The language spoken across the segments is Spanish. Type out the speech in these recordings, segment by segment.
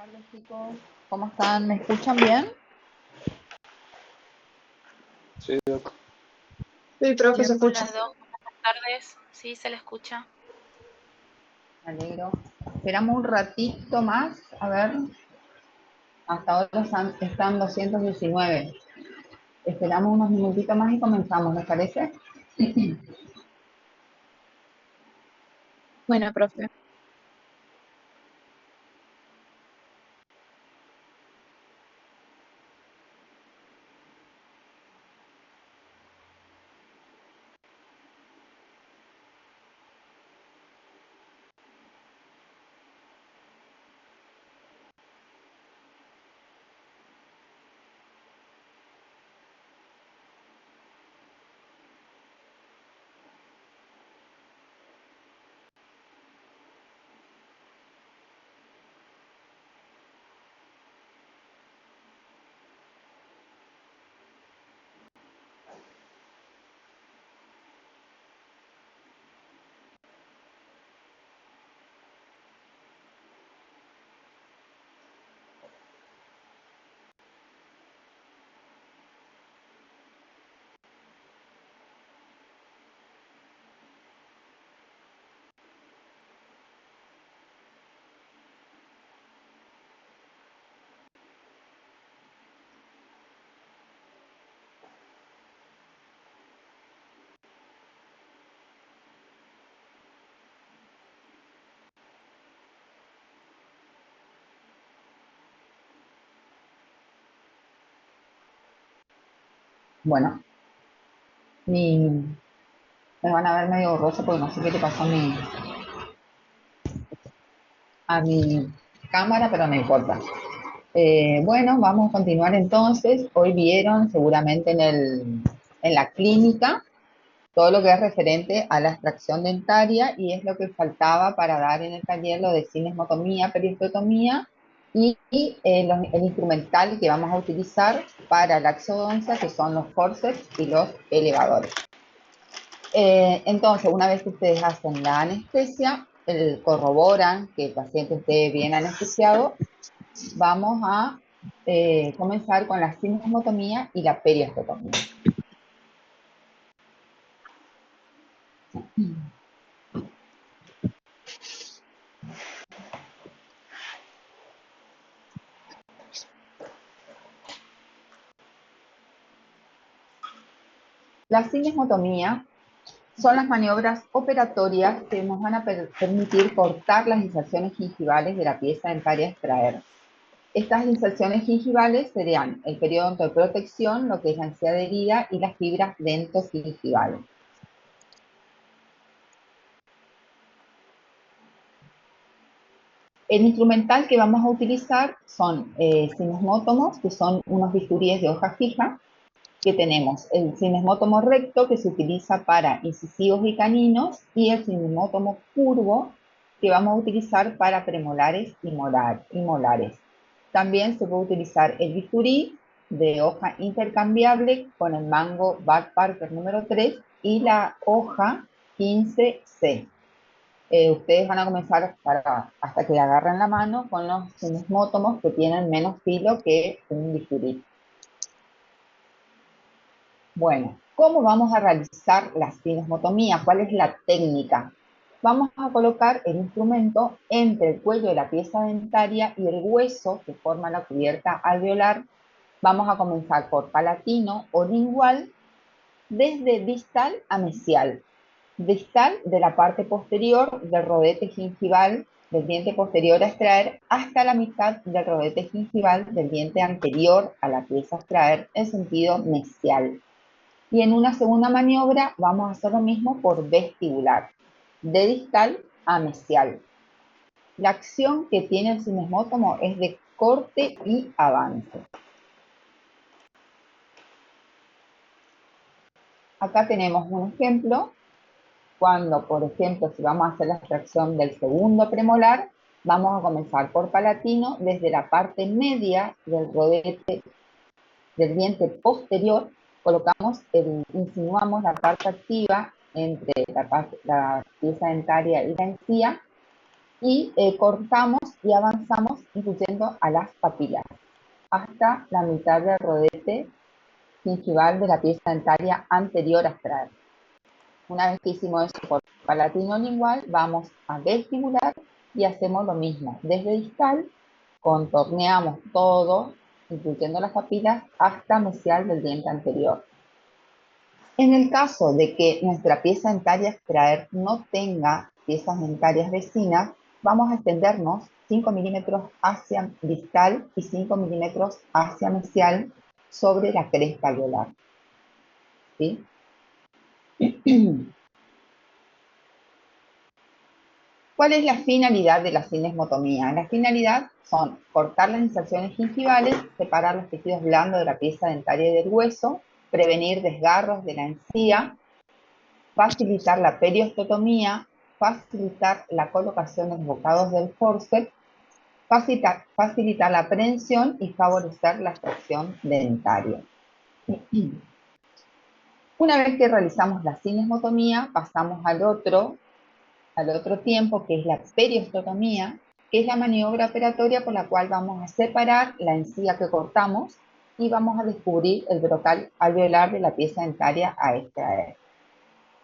Tardes, chicos. ¿Cómo están? ¿Me escuchan bien? Sí, Doc. Sí, profe, se escucha. Hola, Doc. Buenas tardes. Sí, se le escucha. Me alegro. Esperamos un ratito más. A ver. Hasta ahora están 219. Esperamos unos minutitos más y comenzamos, ¿les parece? Bueno, profe. Bueno, me van a ver medio borroso porque no sé qué le pasó a mi cámara, pero no importa. Bueno, vamos a continuar entonces. Hoy vieron seguramente en la clínica todo lo que es referente a la extracción dentaria y es lo que faltaba para dar en el taller lo de cinesmotomía, periosteotomía y el instrumental que vamos a utilizar para la exodoncia, que son los forceps y los elevadores. Entonces, una vez que ustedes hacen la anestesia, corroboran que el paciente esté bien anestesiado, vamos a comenzar con la cinesmotomía y la periosteotomía. La cinesmotomía son las maniobras operatorias que nos van a permitir cortar las inserciones gingivales de la pieza dentaria a extraer. Estas inserciones gingivales serían el periodonto de protección, lo que es la encía de herida y las fibras dentogingivales. El instrumental que vamos a utilizar son cinesmótomos, que son unos bisturíes de hoja fija, que tenemos el cinesmótomo recto, que se utiliza para incisivos y caninos, y el cinesmótomo curvo, que vamos a utilizar para premolares y molares. También se puede utilizar el bisturí de hoja intercambiable con el mango Bud Parker número 3 y la hoja 15C. Ustedes van a comenzar hasta que agarren la mano con los cinesmótomos que tienen menos filo que un bisturí. Bueno, ¿cómo vamos a realizar la cinesmotomía? ¿Cuál es la técnica? Vamos a colocar el instrumento entre el cuello de la pieza dentaria y el hueso que forma la cubierta alveolar. Vamos a comenzar por palatino o lingual, desde distal a mesial. Distal de la parte posterior del rodete gingival del diente posterior a extraer hasta la mitad del rodete gingival del diente anterior a la pieza a extraer en sentido mesial. Y en una segunda maniobra vamos a hacer lo mismo por vestibular, de distal a mesial. La acción que tiene el cinesmótomo es de corte y avance. Acá tenemos un ejemplo, cuando, por ejemplo, si vamos a hacer la extracción del segundo premolar, vamos a comenzar por palatino desde la parte media del rodete del diente posterior, insinuamos la parte activa entre la pieza dentaria y la encía, y cortamos y avanzamos incluyendo a las papilas hasta la mitad del rodete gingival de la pieza dentaria anterior a extraer. Una vez que hicimos eso por palatino-lingual, vamos a vestibular y hacemos lo mismo. Desde distal, contorneamos todo, incluyendo las papilas, hasta mesial del diente anterior. En el caso de que nuestra pieza dentaria a extraer no tenga piezas dentarias vecinas, vamos a extendernos 5 milímetros hacia distal y 5 milímetros hacia mesial sobre la cresta alveolar. ¿Sí? ¿Cuál es la finalidad de la cinesmotomía? La finalidad son cortar las inserciones gingivales, separar los tejidos blandos de la pieza dentaria y del hueso, prevenir desgarros de la encía, facilitar la periostotomía, facilitar la colocación de los bocados del forceps, facilitar la aprehensión y favorecer la extracción dentaria. Una vez que realizamos la cinesmotomía, pasamos al otro tiempo, que es la periostotomía, que es la maniobra operatoria por la cual vamos a separar la encía que cortamos y vamos a descubrir el brocal alveolar de la pieza dentaria a extraer.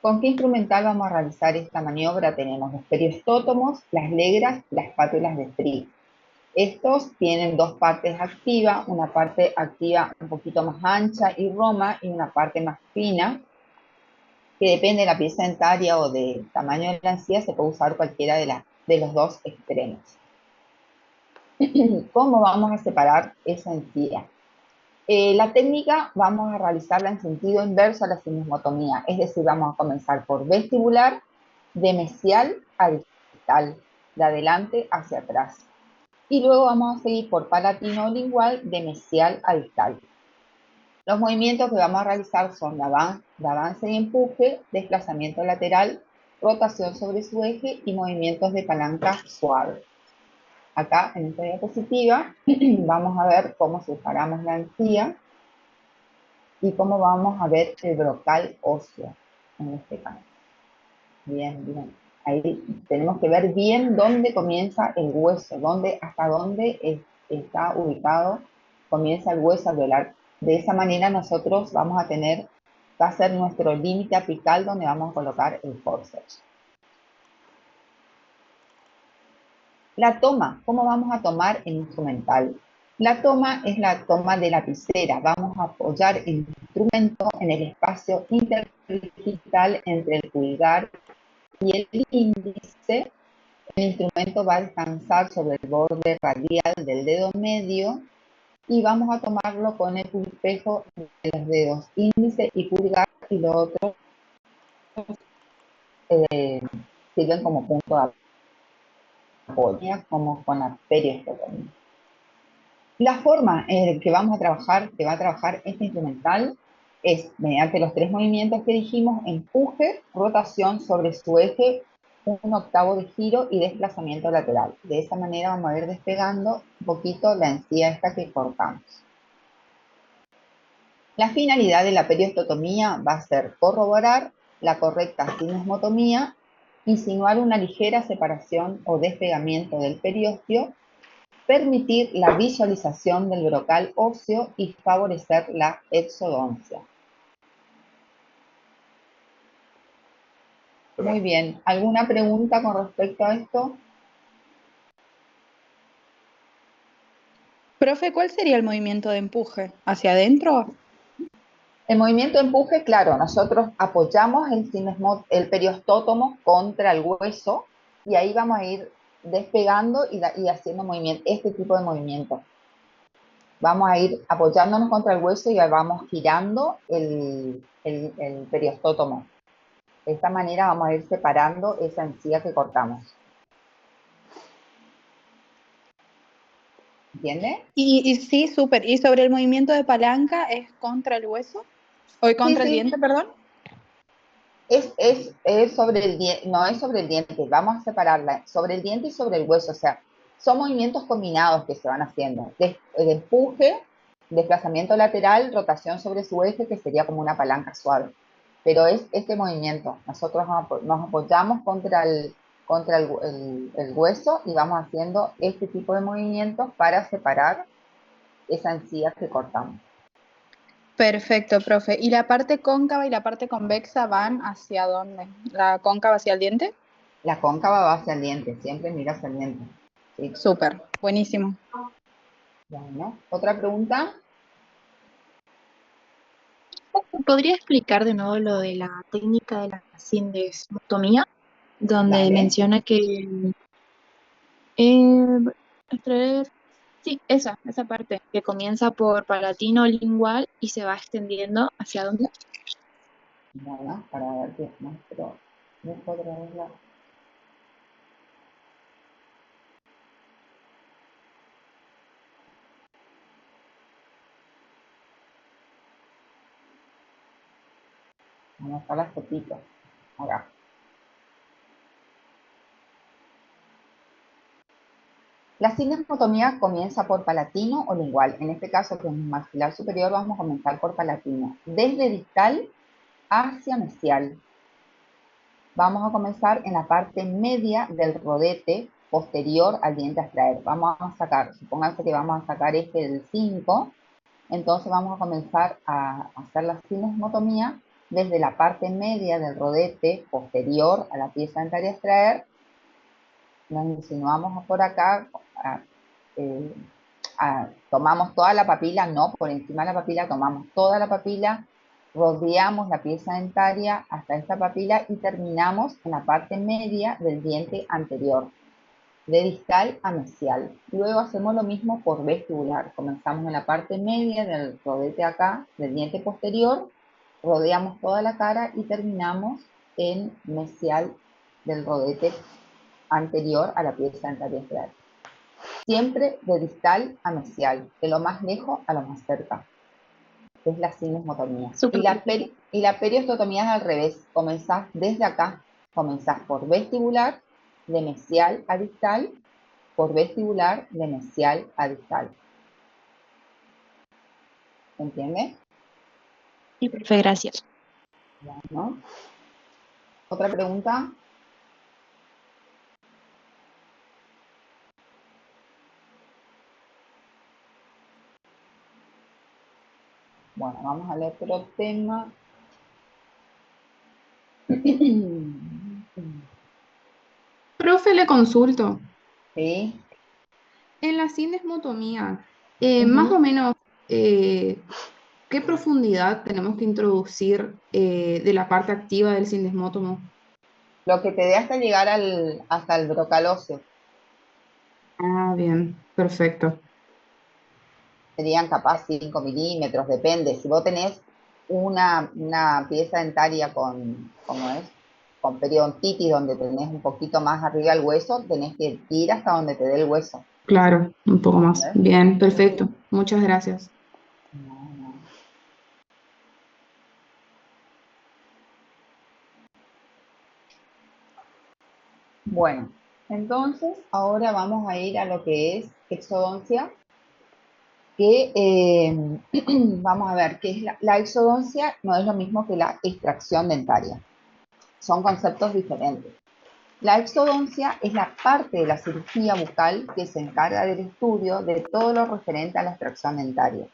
¿Con qué instrumental vamos a realizar esta maniobra? Tenemos los periostótomos, las legras, las pátulas de Frick. Estos tienen dos partes activas, una parte activa un poquito más ancha y roma y una parte más fina, que depende de la pieza dentaria o del tamaño de la encía, se puede usar cualquiera de los dos extremos. ¿Cómo vamos a separar esa encía? La técnica vamos a realizarla en sentido inverso a la cinesmotomía, es decir, vamos a comenzar por vestibular, de mesial a distal, de adelante hacia atrás. Y luego vamos a seguir por palatino-lingual, de mesial a distal. Los movimientos que vamos a realizar son de avance y empuje, desplazamiento lateral, rotación sobre su eje y movimientos de palanca suave. Acá en esta diapositiva vamos a ver cómo separamos la encía y cómo vamos a ver el brocal óseo en este caso. Bien, bien. Ahí tenemos que ver bien dónde comienza el hueso, hasta dónde está ubicado, comienza el hueso alveolar. De esa manera nosotros va a ser nuestro límite apical donde vamos a colocar el forceps. La toma, ¿cómo vamos a tomar el instrumental? La toma es la toma de lapicera. Vamos a apoyar el instrumento en el espacio interdigital entre el pulgar y el índice. El instrumento va a descansar sobre el borde radial del dedo medio y vamos a tomarlo con el espejo de los dedos índice y pulgar, y los otros sirven como punto de apoyo, como con la periostotomía. La forma en que va a trabajar este instrumental es mediante los 3 movimientos que dijimos: empuje, rotación sobre su eje, 1/8 de giro y desplazamiento lateral. De esa manera vamos a ir despegando un poquito la encía esta que cortamos. La finalidad de la periostotomía va a ser corroborar la correcta cinesmotomía, insinuar una ligera separación o despegamiento del periósteo, permitir la visualización del brocal óseo y favorecer la exodoncia. Muy bien. ¿Alguna pregunta con respecto a esto? Profe, ¿cuál sería el movimiento de empuje? ¿Hacia adentro? El movimiento de empuje, claro, nosotros apoyamos el periostótomo contra el hueso y ahí vamos a ir despegando y haciendo este tipo de movimiento. Vamos a ir apoyándonos contra el hueso y vamos girando el periostótomo. De esta manera vamos a ir separando esa encía que cortamos. ¿Entiende? Y sí, súper. ¿Y sobre el movimiento de palanca es contra el hueso? ¿O contra el diente, perdón? Es sobre el diente, no es sobre el diente, vamos a separarla sobre el diente y sobre el hueso, o sea, son movimientos combinados que se van haciendo, de empuje, desplazamiento lateral, rotación sobre su eje, que sería como una palanca suave, pero es este movimiento, nosotros nos apoyamos contra contra el hueso y vamos haciendo este tipo de movimientos para separar esa encía que cortamos. Perfecto, profe. ¿Y la parte cóncava y la parte convexa van hacia dónde? ¿La cóncava hacia el diente? La cóncava va hacia el diente, siempre mira hacia el diente. ¿Sí? Súper, buenísimo. Bueno, ¿otra pregunta? ¿Podría explicar de nuevo lo de la técnica de la sindesmotomía? Donde Dale. menciona que eh, extraer, sí, esa parte, que comienza por palatino lingual y se va extendiendo hacia dónde. Bueno, para ver qué muestro. Dejo otra vez la... Vamos a las fotitos. Acá. La sindesmotomía comienza por palatino o lingual. En este caso, que es maxilar superior, vamos a comenzar por palatino. Desde distal hacia mesial. Vamos a comenzar en la parte media del rodete posterior al diente a extraer. Vamos a sacar, supónganse que vamos a sacar este del 5, entonces vamos a comenzar a hacer la sindesmotomía desde la parte media del rodete posterior a la pieza dentaria a extraer. Nos insinuamos por acá, tomamos toda la papila, no por encima de la papila, tomamos toda la papila, rodeamos la pieza dentaria hasta esta papila y terminamos en la parte media del diente anterior, de distal a mesial. Luego hacemos lo mismo por vestibular. Comenzamos en la parte media del rodete acá, del diente posterior, rodeamos toda la cara y terminamos en mesial del rodete anterior a la pieza dentaria extraer. Siempre de distal a mesial, de lo más lejos a lo más cerca. Es la sindesmotomía. Y la periostotomía es al revés. Comenzás desde acá, comenzás por vestibular, de mesial a distal, por vestibular, de mesial a distal. ¿Se entiende? Sí, profe, gracias. Bueno. ¿Otra pregunta? Bueno, vamos a leer otro tema. Profe, le consulto. Sí. En la sindesmotomía, Ujú. más o menos, ¿qué profundidad tenemos que introducir de la parte activa del sindesmotomo? Lo que te dé hasta llegar hasta el brocal óseo. Ah, bien, perfecto. Serían capaz 5 milímetros, depende. Si vos tenés una pieza dentaria ¿cómo es? Con periodontitis, donde tenés un poquito más arriba el hueso, tenés que ir hasta donde te dé el hueso. Claro, un poco más. ¿Ves? Bien, perfecto. Muchas gracias. No. Bueno, entonces ahora vamos a ir a lo que es exodoncia, que vamos a ver, que es la exodoncia no es lo mismo que la extracción dentaria. Son conceptos diferentes. La exodoncia es la parte de la cirugía bucal que se encarga del estudio de todo lo referente a la extracción dentaria.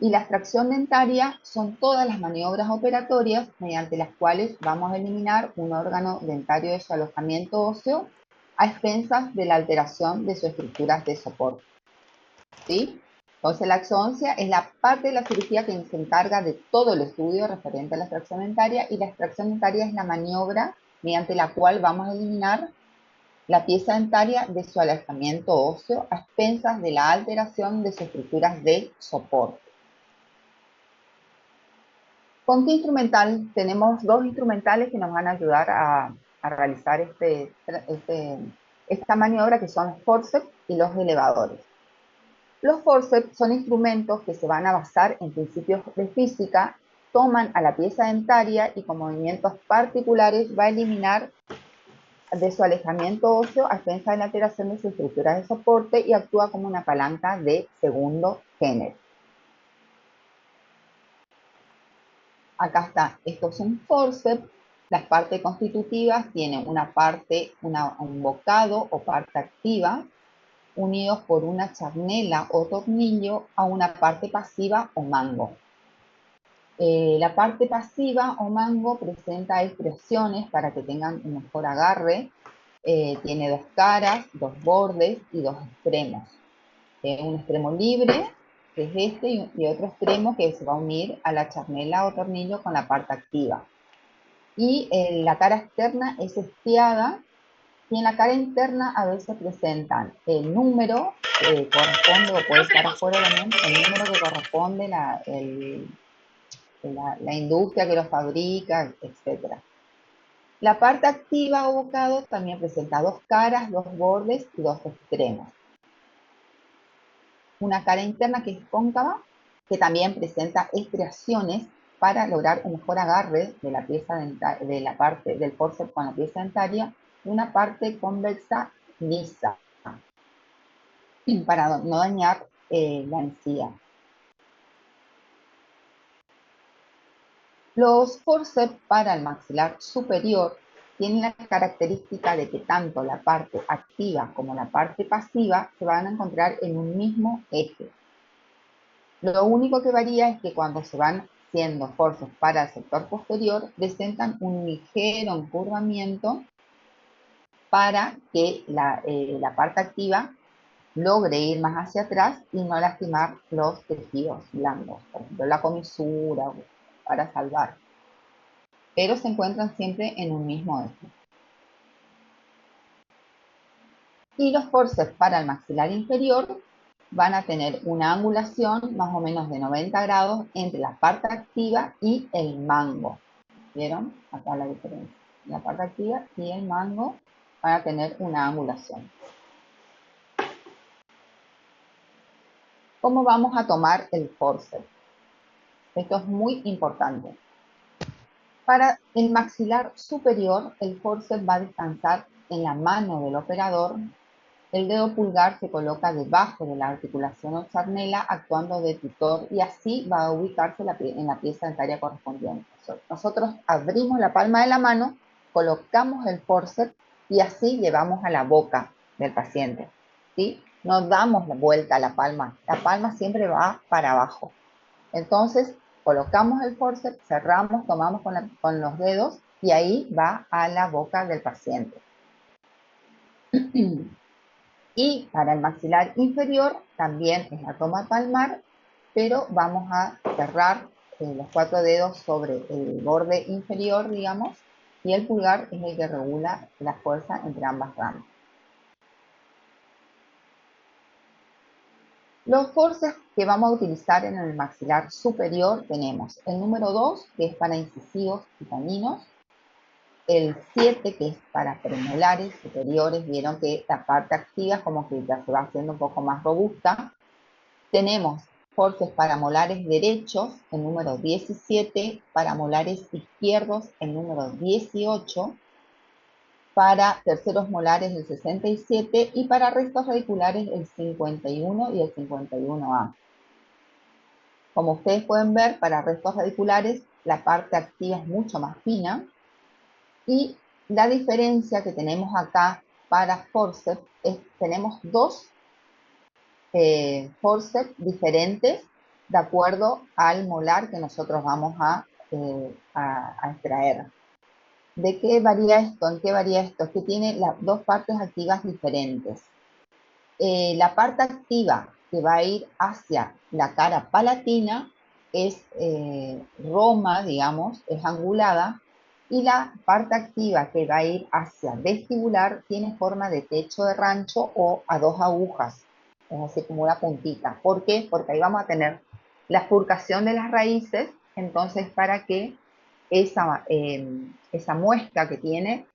Y la extracción dentaria son todas las maniobras operatorias mediante las cuales vamos a eliminar un órgano dentario de su alojamiento óseo a expensas de la alteración de sus estructuras de soporte. ¿Sí? Entonces la exodoncia es la parte de la cirugía que se encarga de todo el estudio referente a la extracción dentaria, y la extracción dentaria es la maniobra mediante la cual vamos a eliminar la pieza dentaria de su alojamiento óseo a expensas de la alteración de sus estructuras de soporte. ¿Con qué instrumental? Tenemos dos instrumentales que nos van a ayudar a realizar esta maniobra, que son los forceps y los elevadores. Los forceps son instrumentos que se van a basar en principios de física, toman a la pieza dentaria y con movimientos particulares va a eliminar de su alejamiento óseo a expensas de la alteración de sus estructuras de soporte y actúa como una palanca de segundo género. Acá está, esto es un forceps Las partes constitutivas tienen una parte, un bocado o parte activa, unidos por una charnela o tornillo a una parte pasiva o mango. La parte pasiva o mango presenta estriaciones para que tengan un mejor agarre. Tiene dos caras, dos bordes y dos extremos. Un extremo libre, que es este, y otro extremo que se va a unir a la charnela o tornillo con la parte activa. Y la cara externa es estriada, y en la cara interna a veces presentan el número que corresponde, o puede estar afuera también, el número que corresponde la industria que lo fabrica, etc. La parte activa o bocado también presenta dos caras, dos bordes y dos extremos. Una cara interna que es cóncava, que también presenta estriaciones para lograr un mejor agarre de la pieza de la parte del forceps con la pieza dentaria, una parte convexa lisa, para no dañar la encía. Los forceps para el maxilar superior tienen la característica de que tanto la parte activa como la parte pasiva se van a encontrar en un mismo eje. Lo único que varía es que cuando se van haciendo forceps para el sector posterior, presentan un ligero encurvamiento para que la parte activa logre ir más hacia atrás y no lastimar los tejidos blandos, por ejemplo, la comisura, para salvar. Pero se encuentran siempre en un mismo eje. Y los forceps para el maxilar inferior van a tener una angulación más o menos de 90 grados entre la parte activa y el mango. ¿Vieron? Acá la diferencia. La parte activa y el mango van a tener una angulación. ¿Cómo vamos a tomar el forceps? Esto es muy importante. Para el maxilar superior, el forceps va a descansar en la mano del operador. El dedo pulgar se coloca debajo de la articulación o charnela, actuando de tutor, y así va a ubicarse en la pieza dentaria correspondiente. Nosotros abrimos la palma de la mano, colocamos el forceps y así llevamos a la boca del paciente, ¿sí? No damos la vuelta a la palma siempre va para abajo. Entonces, colocamos el forceps, cerramos, tomamos con los dedos y ahí va a la boca del paciente. Y para el maxilar inferior también es la toma palmar, pero vamos a cerrar los 4 dedos sobre el borde inferior, digamos, y el pulgar es el que regula la fuerza entre ambas ramas. Los forceps que vamos a utilizar en el maxilar superior tenemos el número 2, que es para incisivos y caninos, el 7, que es para premolares superiores. Vieron que la parte activa como que ya se va haciendo un poco más robusta. Tenemos forceps para molares derechos, el número 17, para molares izquierdos, el número 18, para terceros molares el 67 y para restos radiculares el 51 y el 51A. Como ustedes pueden ver, para restos radiculares la parte activa es mucho más fina, y la diferencia que tenemos acá para forceps es que tenemos dos forceps diferentes de acuerdo al molar que nosotros vamos a extraer. ¿De qué varía esto? ¿En qué varía esto? Es que tiene las dos partes activas diferentes. La parte activa que va a ir hacia la cara palatina es roma, digamos, es angulada, y la parte activa que va a ir hacia vestibular tiene forma de techo de rancho o a dos agujas, es así como una puntita. ¿Por qué? Porque ahí vamos a tener la furcación de las raíces, entonces para que esa muesca que tiene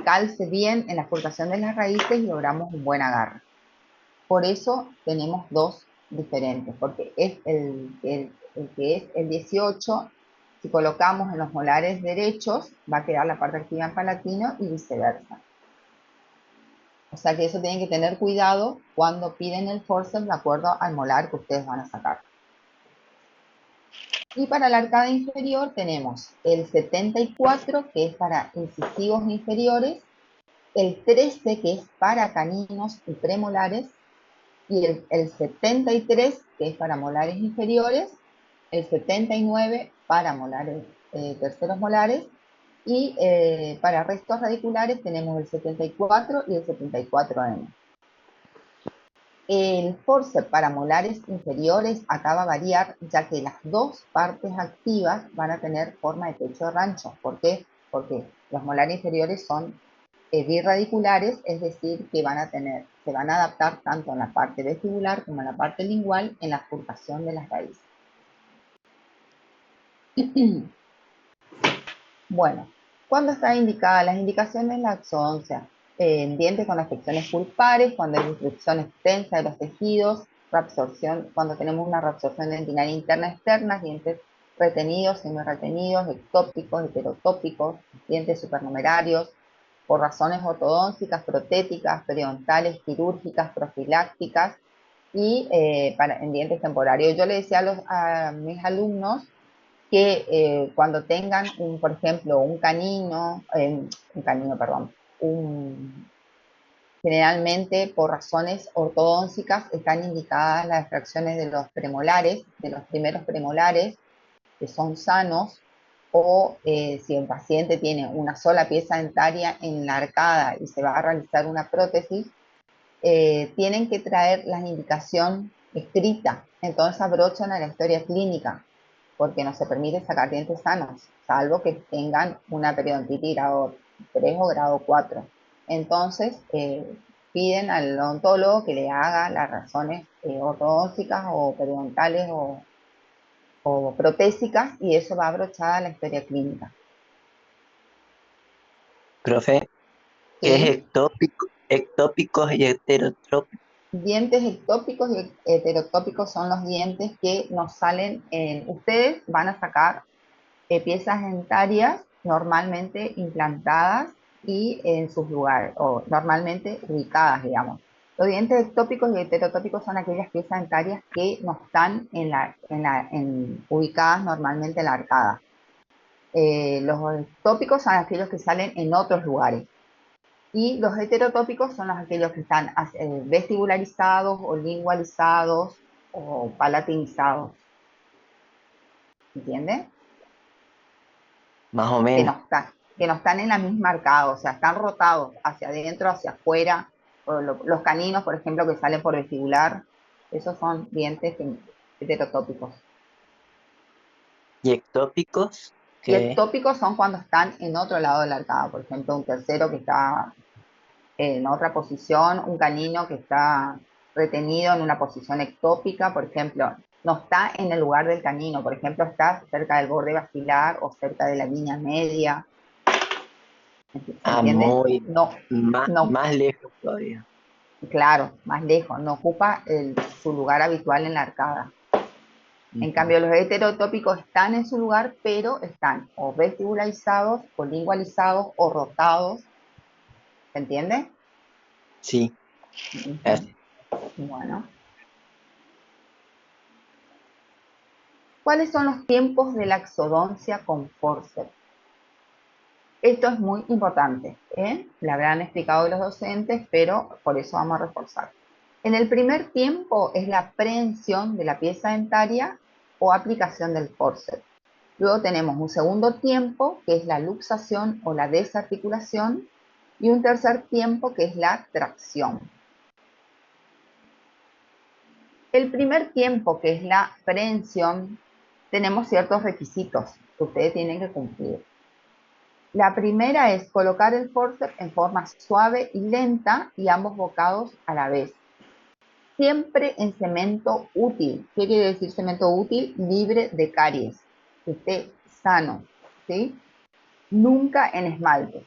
calce bien en la furcación de las raíces y logramos un buen agarre. Por eso tenemos dos diferentes, porque es el que es el 18, si colocamos en los molares derechos, va a quedar la parte activa en palatino y viceversa. O sea que eso tienen que tener cuidado cuando piden el forceps de acuerdo al molar que ustedes van a sacar. Y para la arcada inferior tenemos el 74, que es para incisivos inferiores, el 13, que es para caninos y premolares, y el 73, que es para molares inferiores, el 79 para molares, terceros molares, y para restos radiculares tenemos el 74 y el 74M. El forceps para molares inferiores acá va a variar, ya que las dos partes activas van a tener forma de pecho de rancho. ¿Por qué? Porque los molares inferiores son birradiculares, es decir, que se van a adaptar tanto en la parte vestibular como en la parte lingual en la exculpación de las raíces. Bueno, ¿cuándo está indicada? Las indicaciones de la exodoncia. En dientes con afecciones pulpares, cuando hay distracción extensa de los tejidos, reabsorción, cuando tenemos una reabsorción dentinaria interna externa, dientes retenidos, semi-retenidos, ectópicos, heterotópicos, dientes supernumerarios, por razones ortodónticas, protéticas, periodontales, quirúrgicas, profilácticas y en dientes temporarios. Yo le decía a mis alumnos que cuando tengan, por ejemplo, generalmente por razones ortodónticas están indicadas las extracciones de los premolares, de los primeros premolares, que son sanos, o si el paciente tiene una sola pieza dentaria en la arcada y se va a realizar una prótesis, tienen que traer la indicación escrita. Entonces abrochan a la historia clínica, porque no se permite sacar dientes sanos, salvo que tengan una periodontitis grado 3 o grado 4. Entonces, piden al odontólogo que le haga las razones ortodónticas o periodontales o protésicas, y eso va abrochada a la historia clínica. Profe, ¿qué es ¿Sí? ectópicos y heterotrópicos? Dientes ectópicos y heterotópicos son los dientes que nos salen ustedes van a sacar piezas dentarias normalmente implantadas y en sus lugares, o normalmente ubicadas, digamos. Los dientes ectópicos y heterotópicos son aquellas piezas dentarias que no están ubicadas normalmente en la arcada. Los ectópicos son aquellos que salen en otros lugares. Y los heterotópicos son aquellos que están vestibularizados o lingualizados o palatinizados. ¿Entiendes? Más o Que menos. no están en la misma arcada, o sea, están rotados hacia adentro, hacia afuera. Los caninos, por ejemplo, que salen por vestibular, esos son dientes heterotópicos. ¿Y ectópicos? Y Que ectópicos son cuando están en otro lado de la arcada, por ejemplo, un tercero que está en otra posición, un canino que está retenido en una posición ectópica, por ejemplo, no está en el lugar del canino, por ejemplo, está cerca del borde basilar o cerca de la línea media. ¿Se entiende? muy No, más lejos todavía. claro, más lejos, no ocupa su lugar habitual en la arcada. En Ujú. cambio, los heterotópicos están en su lugar, pero están o vestibularizados, o lingualizados, o rotados. ¿Se entiende? Sí, Ujú. Bueno. ¿Cuáles son los tiempos de la exodoncia con forceps? Esto es muy importante, ¿eh? Le habrán explicado los docentes, pero por eso vamos a reforzar. En el primer tiempo es la prehensión de la pieza dentaria o aplicación del forceps. Luego tenemos un segundo tiempo, que es la luxación o la desarticulación, y un tercer tiempo, que es la tracción. El primer tiempo, que es la prehensión, tenemos ciertos requisitos que ustedes tienen que cumplir. La primera es colocar el forceps en forma suave y lenta y ambos bocados a la vez. Siempre en cemento útil. ¿Qué quiere decir cemento útil? Libre de caries. Que esté sano, ¿sí? Nunca en esmalte.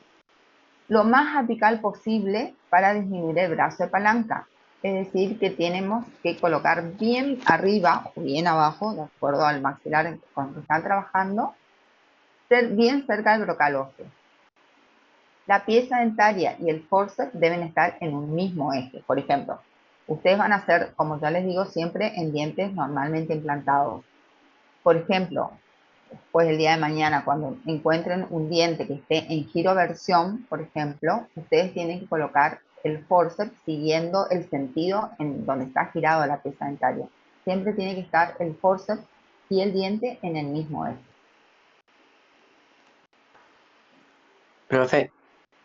Lo más apical posible para disminuir el brazo de palanca. Es decir, que tenemos que colocar bien arriba o bien abajo, de acuerdo al maxilar con el que están trabajando, bien cerca del brocal óseo. La pieza dentaria y el forceps deben estar en un mismo eje. Por ejemplo, ustedes van a hacer, como ya les digo, siempre en dientes normalmente implantados. Por ejemplo, pues el día de mañana, cuando encuentren un diente que esté en giroversión, por ejemplo, ustedes tienen que colocar el forceps siguiendo el sentido en donde está girado la pieza dentaria. Siempre tiene que estar el forceps y el diente en el mismo eje. Profe,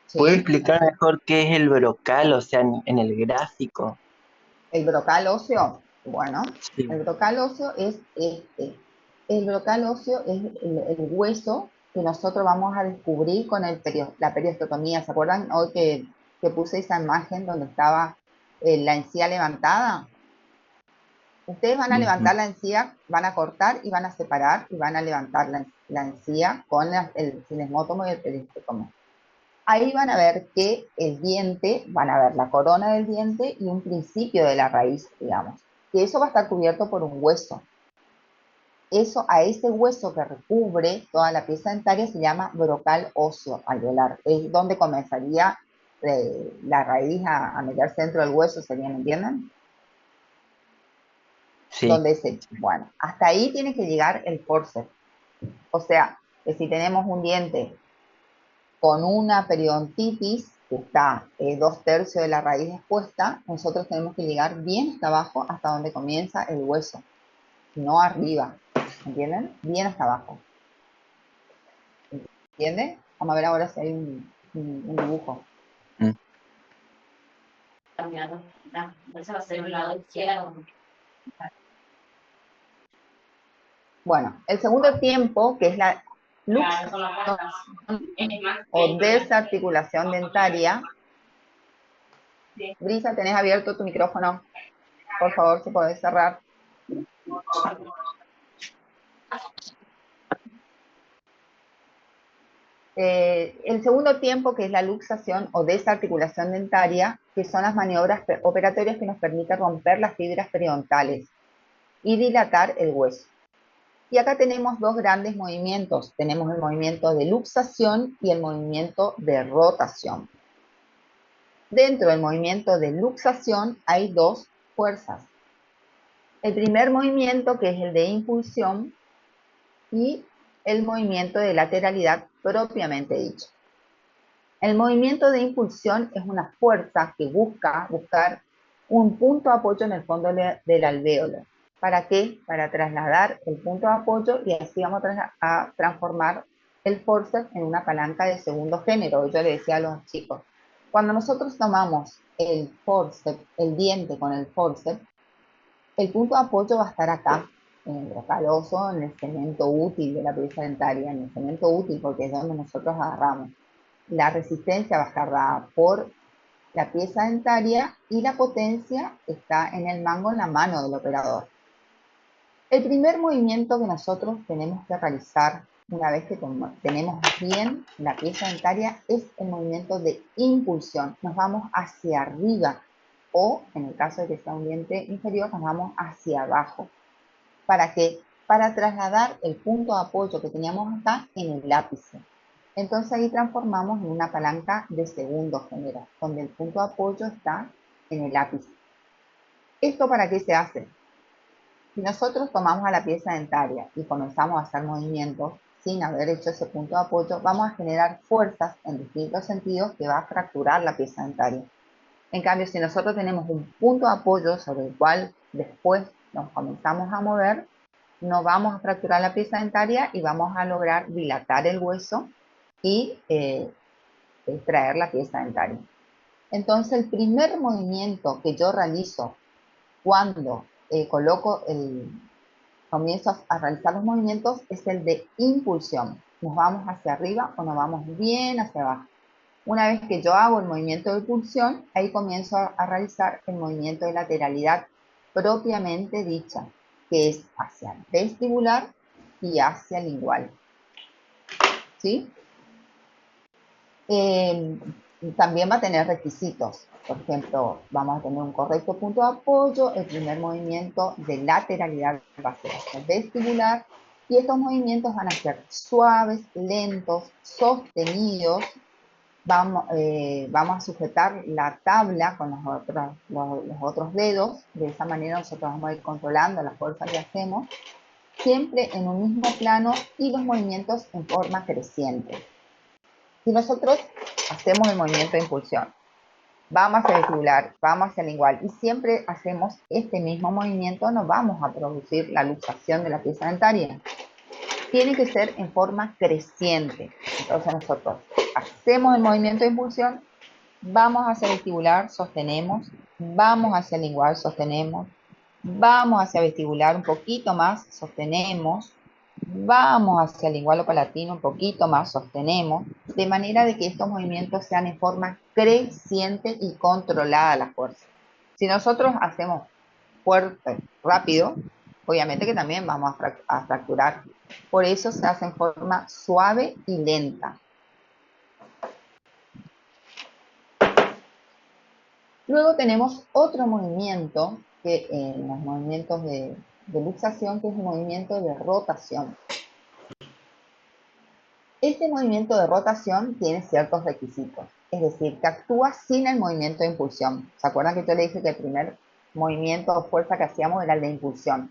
¿Sí? ¿puede explicar mejor qué es el brocal, o sea, en el gráfico? El brocal óseo, bueno, Sí. el brocal óseo es este. El brocal óseo es el hueso que nosotros vamos a descubrir con la periosteotomía. ¿Se acuerdan hoy que puse esa imagen donde estaba la encía levantada? Ustedes van a levantar la encía, van a cortar y van a separar y van a levantar la encía con el cinesmótomo y el periostétomo. Ahí van a ver que el diente, van a ver la corona del diente y un principio de la raíz, digamos. Que eso va a estar cubierto por un hueso. A ese hueso que recubre toda la pieza dentaria se llama brocal óseo alveolar. Es donde comenzaría la raíz a meterse dentro del hueso, ¿sería, me entienden? Sí. Bueno, hasta ahí tiene que llegar el forceps. O sea, que si tenemos un diente con una periodontitis que está 2/3 de la raíz expuesta, nosotros tenemos que llegar bien hasta abajo, hasta donde comienza el hueso, no arriba, ¿entienden? Bien hasta abajo. ¿Entienden? Vamos a ver ahora si hay un dibujo. Bueno, el segundo tiempo, que es la luxación o desarticulación dentaria. Brisa, ¿tenés abierto tu micrófono? Por favor, si podés cerrar. El segundo tiempo, que es la luxación o desarticulación dentaria, que son las maniobras operatorias que nos permiten romper las fibras periodontales y dilatar el hueso. Y acá tenemos dos grandes movimientos. Tenemos el movimiento de luxación y el movimiento de rotación. Dentro del movimiento de luxación hay dos fuerzas. El primer movimiento, que es el de impulsión, y el movimiento de lateralidad propiamente dicho. El movimiento de impulsión es una fuerza que buscar un punto de apoyo en el fondo del alvéolo. ¿Para qué? Para trasladar el punto de apoyo y así vamos a transformar el forceps en una palanca de segundo género. Yo le decía a los chicos, cuando nosotros tomamos el forceps, el diente con el forceps, el punto de apoyo va a estar acá, en el brocal óseo, en el cemento útil de la pieza dentaria, en el cemento útil porque es donde nosotros agarramos. La resistencia va a estar dada por la pieza dentaria y la potencia está en el mango, en la mano del operador. El primer movimiento que nosotros tenemos que realizar una vez que tenemos bien la pieza dentaria es el movimiento de impulsión. Nos vamos hacia arriba o, en el caso de que sea un diente inferior, nos vamos hacia abajo. ¿Para qué? Para trasladar el punto de apoyo que teníamos acá en el ápice. Entonces ahí transformamos en una palanca de segundo género, donde el punto de apoyo está en el ápice. ¿Esto para qué se hace? Si nosotros tomamos a la pieza dentaria y comenzamos a hacer movimientos sin haber hecho ese punto de apoyo, vamos a generar fuerzas en distintos sentidos que va a fracturar la pieza dentaria. En cambio, si nosotros tenemos un punto de apoyo sobre el cual después nos comenzamos a mover, no vamos a fracturar la pieza dentaria y vamos a lograr dilatar el hueso y extraer la pieza dentaria. Entonces, el primer movimiento que yo realizo cuando comienzo a realizar los movimientos es el de impulsión. Nos vamos hacia arriba o nos vamos bien hacia abajo. Una vez que yo hago el movimiento de impulsión, ahí comienzo a realizar el movimiento de lateralidad propiamente dicha, que es hacia el vestibular y hacia el lingual. ¿Sí? También va a tener requisitos. Por ejemplo, vamos a tener un correcto punto de apoyo, el primer movimiento de lateralidad va a ser hacia el vestibular, y estos movimientos van a ser suaves, lentos, sostenidos. Vamos a sujetar la tabla con los otros dedos, de esa manera nosotros vamos a ir controlando la fuerza que hacemos, siempre en un mismo plano y los movimientos en forma creciente. Si nosotros hacemos el movimiento de impulsión, vamos hacia el vestibular, vamos hacia el lingual y siempre hacemos este mismo movimiento, no vamos a producir la luxación de la pieza dentaria. Tiene que ser en forma creciente. Entonces nosotros hacemos el movimiento de impulsión, vamos hacia el vestibular, sostenemos, vamos hacia el lingual, sostenemos, vamos hacia el vestibular un poquito más, sostenemos, vamos hacia el lingual o palatino un poquito más, sostenemos, de manera de que estos movimientos sean en forma creciente y controlada la fuerza. Si nosotros hacemos fuerte, rápido, obviamente que también vamos a fracturar. Por eso se hace en forma suave y lenta. Luego tenemos otro movimiento que en los movimientos de luxación, que es el movimiento de rotación. Este movimiento de rotación tiene ciertos requisitos, es decir, que actúa sin el movimiento de impulsión. ¿Se acuerdan que yo le dije que el primer movimiento o fuerza que hacíamos era el de impulsión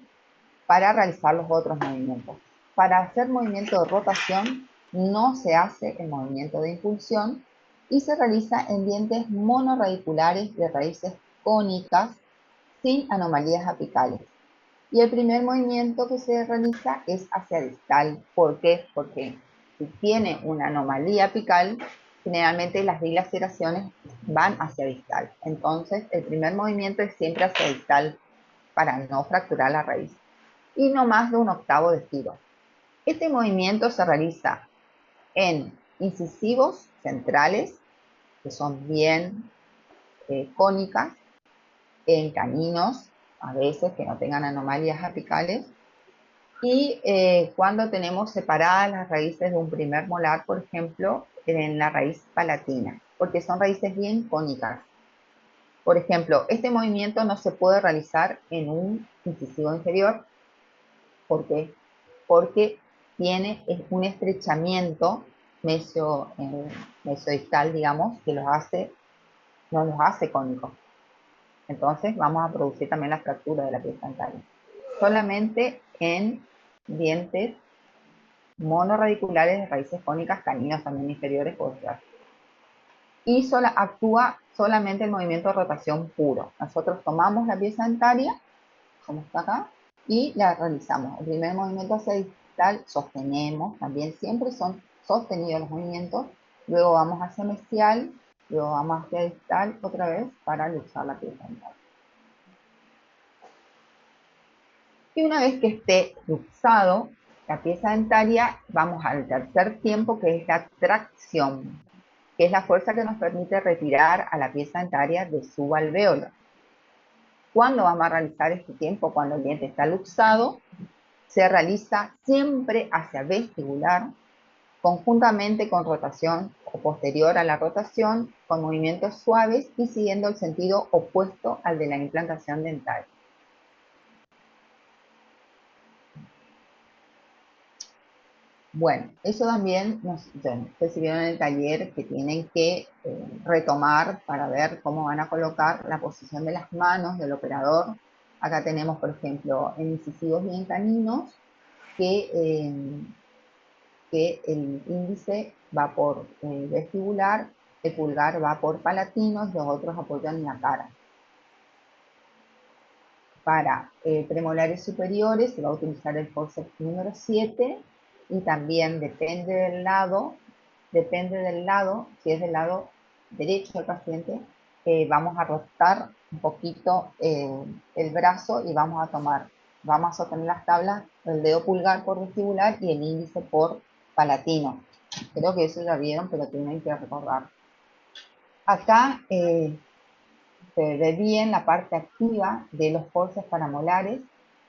para realizar los otros movimientos? Para hacer movimiento de rotación no se hace el movimiento de impulsión y se realiza en dientes monorradiculares de raíces cónicas sin anomalías apicales. Y el primer movimiento que se realiza es hacia distal. ¿Por qué? Porque si tiene una anomalía apical, generalmente las dilaceraciones van hacia distal. Entonces, el primer movimiento es siempre hacia distal para no fracturar la raíz. Y no más de un octavo de estiro. Este movimiento se realiza en incisivos centrales, que son bien cónicas, en caninos, a veces que no tengan anomalías apicales, y cuando tenemos separadas las raíces de un primer molar, por ejemplo, en la raíz palatina, porque son raíces bien cónicas. Por ejemplo, este movimiento no se puede realizar en un incisivo inferior. ¿Por qué? Porque tiene un estrechamiento mesodistal, digamos, que no los hace cónicos. Entonces vamos a producir también la fractura de la pieza dentaria. Solamente en dientes monorradiculares de raíces cónicas, caninos también inferiores, puede ser. Y actúa solamente el movimiento de rotación puro. Nosotros tomamos la pieza dentaria, como está acá, y la realizamos. El primer movimiento hacia distal, sostenemos, también siempre son sostenidos los movimientos. Luego vamos hacia mesial, luego vamos hacia distal otra vez para luxar la pieza dentaria. Y una vez que esté luxado la pieza dentaria, vamos al tercer tiempo, que es la tracción, que es la fuerza que nos permite retirar a la pieza dentaria de su alvéolo. ¿Cuándo vamos a realizar este tiempo? Cuando el diente está luxado, se realiza siempre hacia vestibular, conjuntamente con rotación o posterior a la rotación, con movimientos suaves y siguiendo el sentido opuesto al de la implantación dental. Bueno, eso también ustedes vieron en el taller que tienen que retomar para ver cómo van a colocar la posición de las manos del operador. Acá tenemos, por ejemplo, en incisivos y en caninos, que el índice va por vestibular, el pulgar va por palatinos, los otros apoyan en la cara. Para premolares superiores se va a utilizar el forceps número 7 y también depende del lado, si es del lado derecho del paciente, vamos a rotar un poquito el brazo y vamos a sostener las tablas, el dedo pulgar por vestibular y el índice por palatino. Creo que eso ya vieron, pero tienen que recordar. Acá se ve bien la parte activa de los forceps paramolares,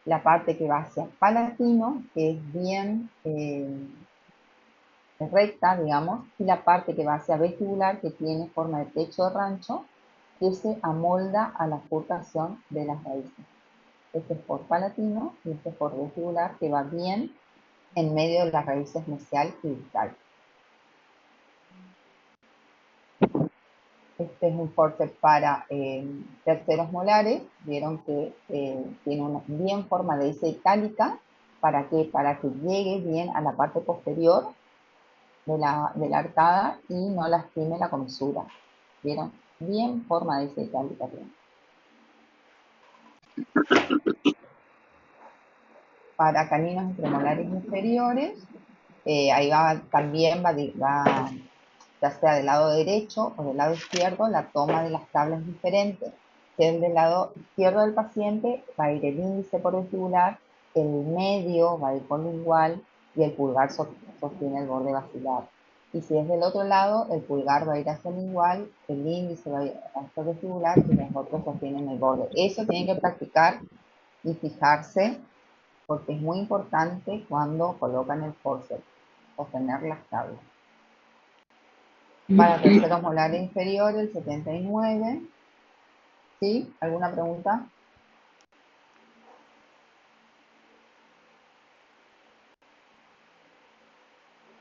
la parte que va hacia palatino, que es bien recta, digamos, y la parte que va hacia vestibular, que tiene forma de techo de rancho, que se amolda a la furtación de las raíces. Este es por palatino y este es por vestibular, que va bien en medio de las raíces mesial y distal. Este es un forceps para terceros molares. Vieron que tiene una bien forma de S itálica ¿Para qué? Para que llegue bien a la parte posterior de la arcada y no lastime la comisura. ¿Vieron? Bien formadita itálica. Para caninos y premolares inferiores, ahí también va, ya sea del lado derecho o del lado izquierdo, la toma de las tablas es diferente. Si es del lado izquierdo del paciente, va a ir el índice por vestibular, el medio va a ir por lingual y el pulgar sostiene el borde basilar. Y si es del otro lado, el pulgar va a ir hacia el lingual, el índice va a ir hacia el vestibular y los otros sostienen el borde. Eso tienen que practicar y fijarse porque es muy importante cuando colocan el forceps, sostener las tablas. Para terceros molares inferiores, el 79. ¿Sí? ¿Alguna pregunta?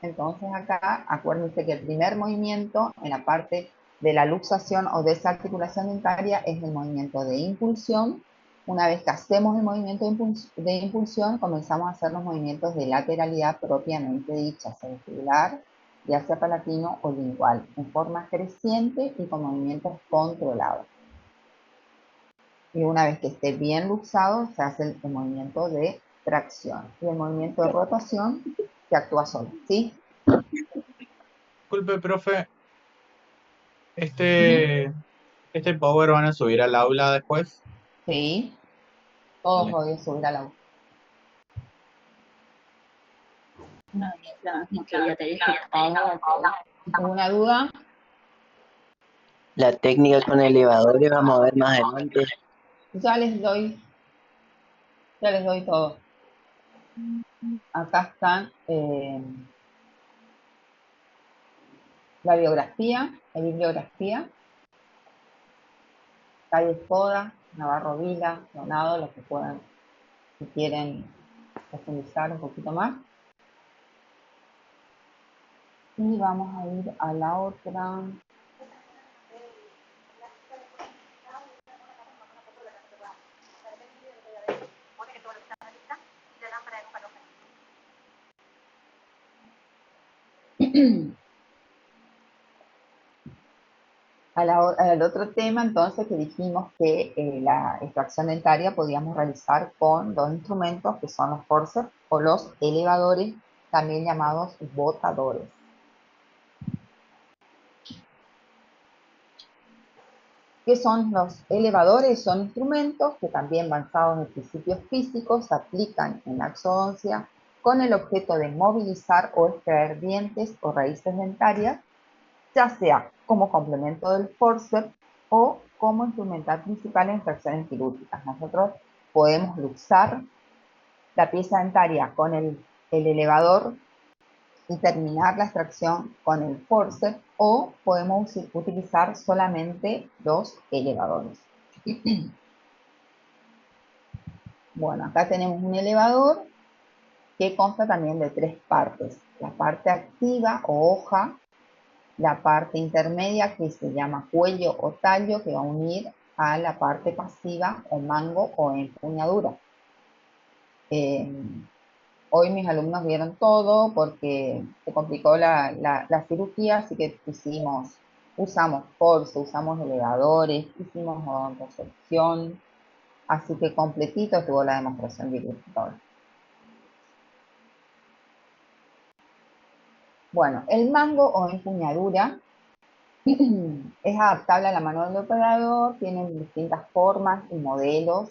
Entonces acá, acuérdense que el primer movimiento en la parte de la luxación o desarticulación dentaria es el movimiento de impulsión. Una vez que hacemos el movimiento de impulsión, comenzamos a hacer los movimientos de lateralidad propiamente dicha, hacia vestibular, ya sea palatino o lingual, en forma creciente y con movimientos controlados. Y una vez que esté bien luxado, se hace el movimiento de tracción. Y el movimiento de rotación se actúa solo, ¿sí? Disculpe, profe, este Power van a subir al aula después. Sí, todos Vale. podéis subir al auto. ¿Alguna duda? La técnica con elevadores vamos a ver más adelante. Ya les doy todo. Acá están la bibliografía, Calle Foda, Navarro Vila, Donado, los que puedan, si quieren profundizar un poquito más. Y vamos a ir a la otra. Al otro tema, entonces, que dijimos que la extracción dentaria podíamos realizar con dos instrumentos que son los forceps o los elevadores, también llamados botadores. ¿Qué son los elevadores? Son instrumentos que también basados en principios físicos se aplican en la exodoncia con el objeto de movilizar o extraer dientes o raíces dentarias, ya sea como complemento del forceps o como instrumental principal en extracciones quirúrgicas. Nosotros podemos luxar la pieza dentaria con el elevador y terminar la extracción con el forceps, o podemos utilizar solamente los elevadores. Bueno, acá tenemos un elevador que consta también de tres partes. La parte activa o hoja, la parte intermedia que se llama cuello o tallo, que va a unir a la parte pasiva o mango o empuñadura. Hoy mis alumnos vieron todo porque se complicó la cirugía, así que usamos force, usamos elevadores, hicimos odontocepción, así que completito estuvo la demostración virtual. Bueno, el mango o empuñadura es adaptable a la mano del operador, tiene distintas formas y modelos,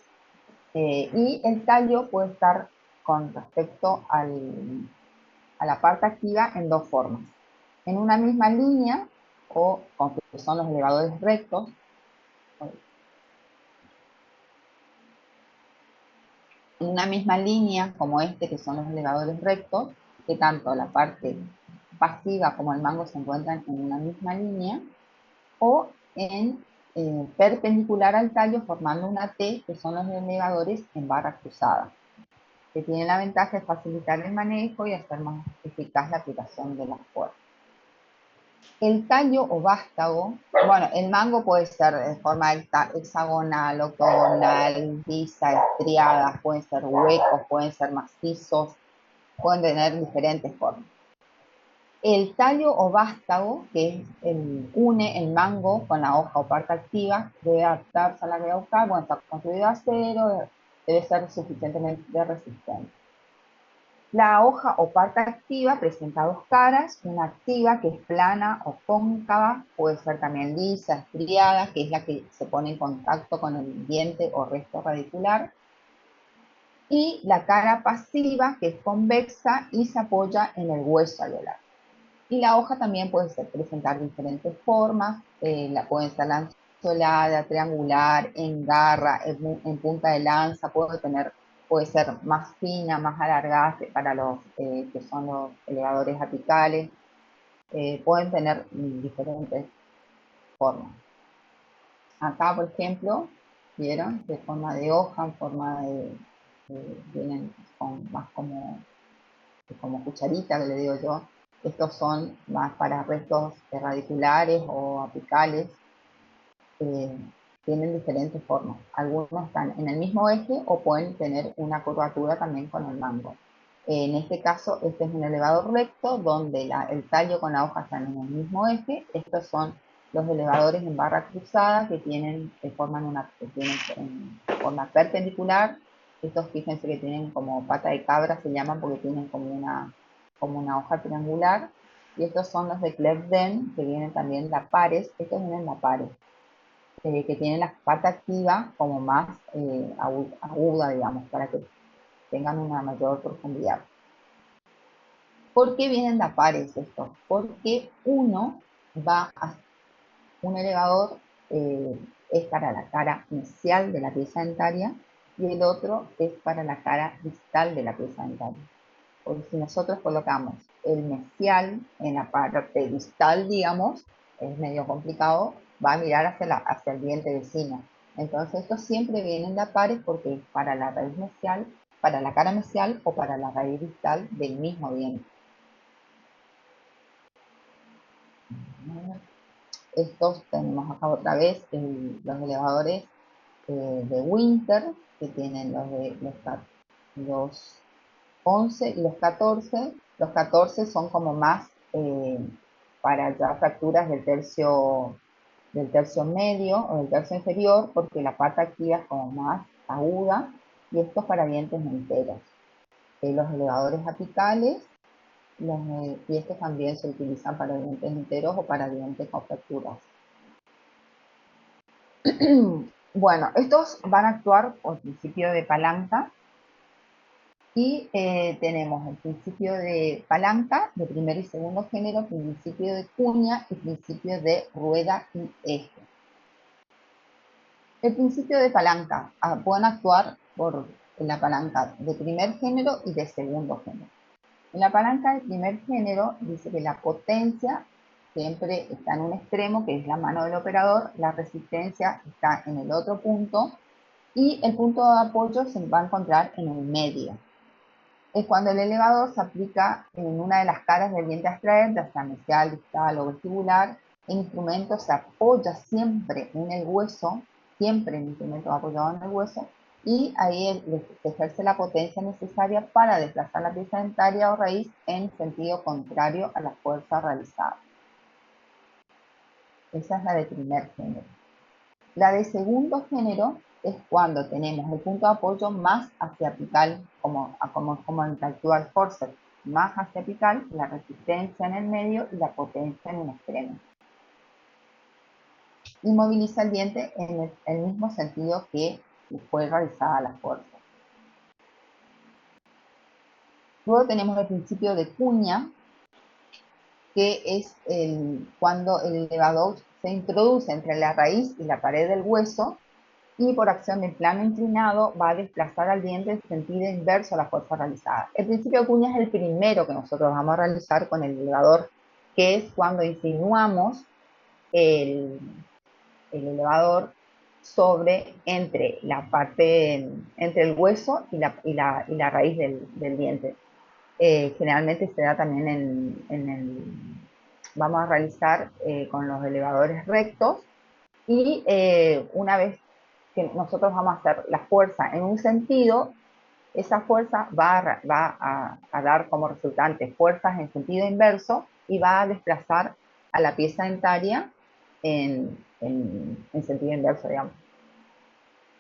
y el tallo puede estar con respecto a la parte activa en dos formas. En una misma línea, o con que son los elevadores rectos, en una misma línea como este, que son los elevadores rectos, que tanto la parte pasiva como el mango se encuentran en una misma línea, o en perpendicular al tallo formando una T, que son los elevadores en barra cruzada, que tienen la ventaja de facilitar el manejo y hacer más eficaz la aplicación de las fuerzas. El tallo o vástago, bueno, el mango puede ser de forma hexagonal, octogonal, lisa, estriada, pueden ser huecos, pueden ser macizos, pueden tener diferentes formas. El tallo o vástago, que une el mango con la hoja o parte activa, debe adaptarse a la vida local, bueno, está construido de acero, debe ser suficientemente resistente. La hoja o parte activa presenta dos caras, una activa que es plana o cóncava, puede ser también lisa, estriada, que es la que se pone en contacto con el diente o resto radicular, y la cara pasiva, que es convexa y se apoya en el hueso alveolar. Y la hoja también puede presentar diferentes formas, puede ser lanceolada, triangular, en garra, en punta de lanza, puede ser más fina, más alargada para los que son los elevadores apicales, pueden tener diferentes formas. Acá, por ejemplo, vieron, de forma de hoja, en forma vienen más como cucharita, que le digo yo. Estos son más para restos radiculares o apicales. Tienen diferentes formas. Algunos están en el mismo eje o pueden tener una curvatura también con el mango. En este caso, este es un elevador recto donde el tallo con la hoja están en el mismo eje. Estos son los elevadores en barra cruzada que forman forma perpendicular. Estos, fíjense que tienen como pata de cabra, se llaman porque tienen como una hoja triangular. Y estos son los de Clefden, que vienen también lapares. Estos vienen lapares, que tienen la pata activa como más aguda, digamos, para que tengan una mayor profundidad. ¿Por qué vienen lapares estos? Porque un elevador es para la cara mesial de la pieza dentaria y el otro es para la cara distal de la pieza dentaria. Porque si nosotros colocamos el mesial en la parte distal, digamos, es medio complicado, va a mirar hacia el diente vecino. Entonces estos siempre vienen lapares porque es para la raíz mesial, para la cara mesial o para la raíz distal del mismo diente. Estos tenemos acá otra vez los elevadores de Winter, que tienen los 11 y los 14. Los 14 son como más para ya fracturas del tercio medio o del tercio inferior, porque la parte activa es como más aguda, y estos para dientes enteros. Los elevadores apicales, y estos también se utilizan para dientes enteros o para dientes con fracturas. Bueno, estos van a actuar por principio de palanca. Y tenemos el principio de palanca de primer y segundo género, principio de cuña y principio de rueda y eje. El principio de palanca pueden actuar en la palanca de primer género y de segundo género. En la palanca de primer género dice que la potencia siempre está en un extremo, que es la mano del operador, la resistencia está en el otro punto y el punto de apoyo se va a encontrar en el medio. Es cuando el elevador se aplica en una de las caras del diente a extraer, ya sea mesial, distal o vestibular. El instrumento se apoya siempre en el hueso, siempre el instrumento va apoyado en el hueso, y ahí se ejerce la potencia necesaria para desplazar la pieza dentaria o raíz en sentido contrario a la fuerza realizada. Esa es la de primer género. La de segundo género es cuando tenemos el punto de apoyo más hacia apical, como en el actual forceps, más hacia apical, la resistencia en el medio y la potencia en un extremo. Y moviliza el diente en el mismo sentido que fue realizada la fuerza. Luego tenemos el principio de cuña, que es cuando el elevador se introduce entre la raíz y la pared del hueso, y por acción del plano inclinado va a desplazar al diente en sentido inverso a la fuerza realizada. El principio de cuña es el primero que nosotros vamos a realizar con el elevador, que es cuando insinuamos el elevador entre el hueso y la raíz del diente. Generalmente se da también vamos a realizar con los elevadores rectos y una vez que nosotros vamos a hacer la fuerza en un sentido, esa fuerza va a dar como resultante fuerzas en sentido inverso y va a desplazar a la pieza dentaria en sentido inverso, digamos.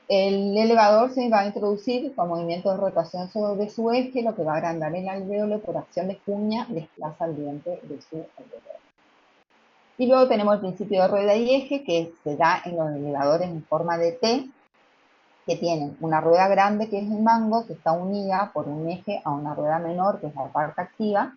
El elevador se va a introducir con movimiento de rotación sobre su eje, lo que va a agrandar el alvéolo y por acción de cuña desplaza el diente de su alvéolo. Y luego tenemos el principio de rueda y eje que se da en los elevadores en forma de T, que tienen una rueda grande que es el mango, que está unida por un eje a una rueda menor, que es la parte activa,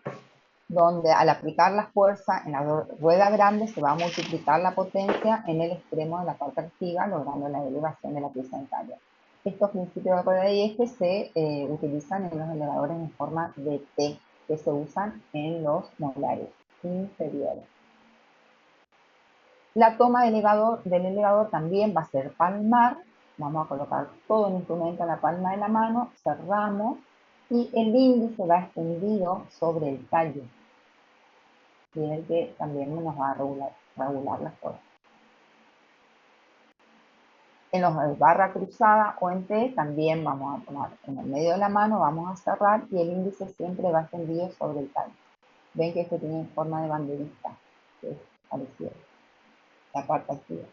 donde al aplicar la fuerza en la rueda grande se va a multiplicar la potencia en el extremo de la parte activa, logrando la elevación de la pieza dentaria. Estos principios de rueda y eje se utilizan en los elevadores en forma de T, que se usan en los molares inferiores. La toma del elevador también va a ser palmar. Vamos a colocar todo el instrumento en la palma de la mano, cerramos y el índice va extendido sobre el tallo, y es el que también nos va a regular la fuerza. En los barra cruzada o en T también vamos a tomar en el medio de la mano, vamos a cerrar y el índice siempre va extendido sobre el tallo. Ven que este tiene forma de banderita, que es parecido, la parte activa.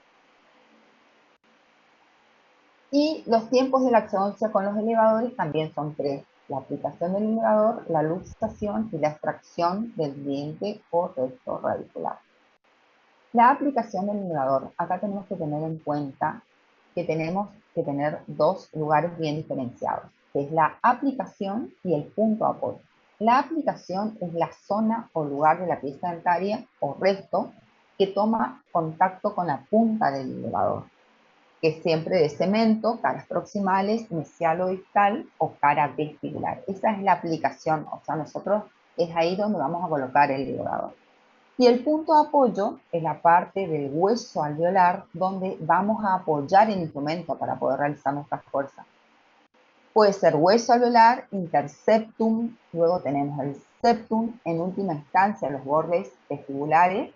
Y los tiempos de la acción con los elevadores también son 3. La aplicación del elevador, la luxación y la extracción del diente o resto radicular. La aplicación del elevador. Acá tenemos que tener en cuenta que tenemos que tener dos lugares bien diferenciados, que es la aplicación y el punto de apoyo. La aplicación es la zona o lugar de la pieza dentaria o resto que toma contacto con la punta del elevador, que es siempre de cemento, caras proximales, mesial o distal o cara vestibular. Esa es la aplicación, o sea, nosotros es ahí donde vamos a colocar el elevador. Y el punto de apoyo es la parte del hueso alveolar donde vamos a apoyar el instrumento para poder realizar nuestras fuerzas. Puede ser hueso alveolar, interseptum, luego tenemos el septum, en última instancia los bordes vestibulares,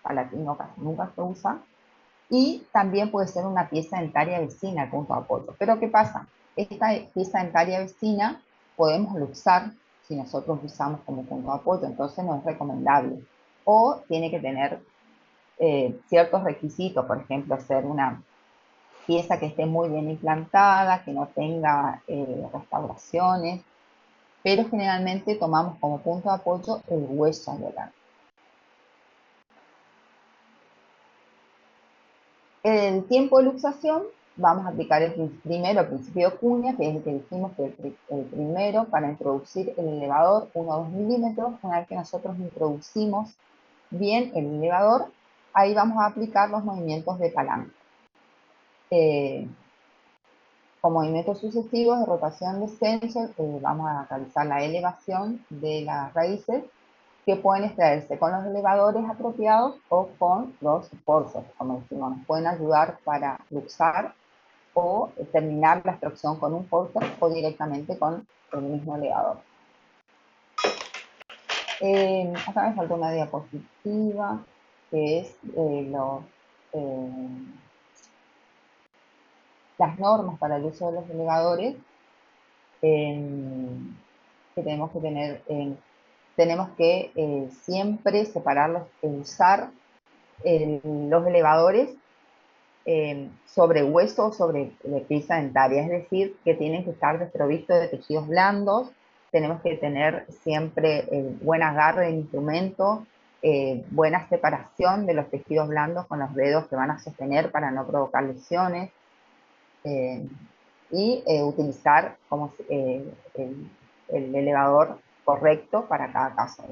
palatino casi nunca se usa, y también puede ser una pieza dentaria vecina al punto de apoyo. Pero ¿qué pasa? Esta pieza dentaria vecina podemos luxar si nosotros usamos como punto de apoyo, entonces no es recomendable. O tiene que tener ciertos requisitos, por ejemplo, ser una pieza que esté muy bien implantada, que no tenga restauraciones, pero generalmente tomamos como punto de apoyo el hueso alveolar. El tiempo de luxación, vamos a aplicar primero el principio de cuña, que es el que dijimos que el primero para introducir el elevador 1 o 2 milímetros. Una vez que nosotros introducimos bien el elevador, ahí vamos a aplicar los movimientos de palanca. Con movimientos sucesivos de rotación-descenso, vamos a realizar la elevación de las raíces, que pueden extraerse con los elevadores apropiados o con los forceps, como decimos, nos pueden ayudar para luxar o terminar la extracción con un forceps o directamente con el mismo elevador. Acá me falta una diapositiva, que es las normas para el uso de los elevadores que tenemos que tener tenemos que siempre separarlos, usar los elevadores sobre hueso o sobre pieza dentaria, es decir, que tienen que estar desprovistos de tejidos blandos, tenemos que tener siempre buen agarre del instrumento, buena separación de los tejidos blandos con los dedos que van a sostener para no provocar lesiones, y utilizar como, el elevador correcto para cada caso.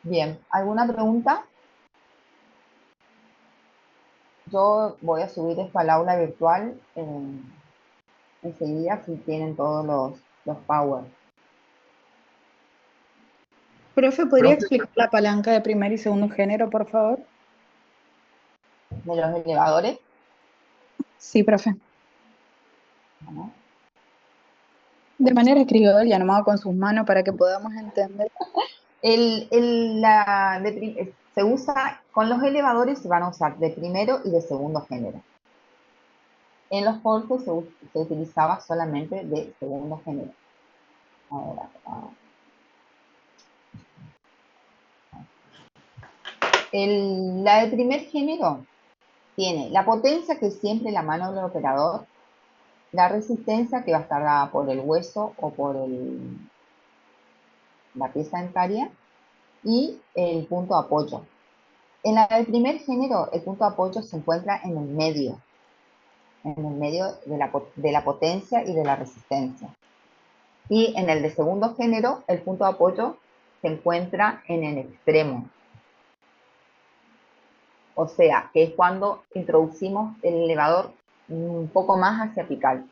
Bien, ¿alguna pregunta? Yo voy a subir esto al aula virtual enseguida si tienen todos los power. Profe, ¿podría explicar la palanca de primer y segundo género, por favor? ¿De los elevadores? Sí, profe. Bueno. De manera criolla, nomás con sus manos para que podamos entender. Se usa, con los elevadores se van a usar de primero y de segundo género. En los forces se utilizaba solamente de segundo género. Ahora, la de primer género tiene la potencia, que es siempre la mano del operador, la resistencia, que va a estar dada por el hueso o por la pieza dentaria, y el punto de apoyo. En la del primer género, el punto de apoyo se encuentra en el medio de la potencia y de la resistencia. Y en el de segundo género, el punto de apoyo se encuentra en el extremo. O sea, que es cuando introducimos el elevador un poco más hacia apical.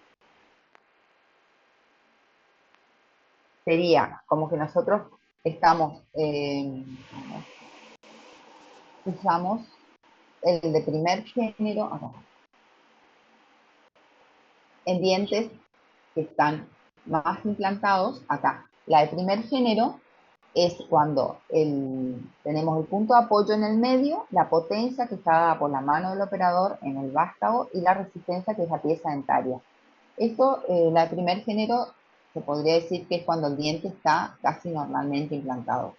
Sería como que nosotros usamos el de primer género acá, en dientes que están más implantados acá. La de primer género es cuando tenemos el punto de apoyo en el medio, la potencia, que está dada por la mano del operador en el vástago, y la resistencia, que es la pieza dentaria. Esto, la de primer género, se podría decir que es cuando el diente está casi normalmente implantado.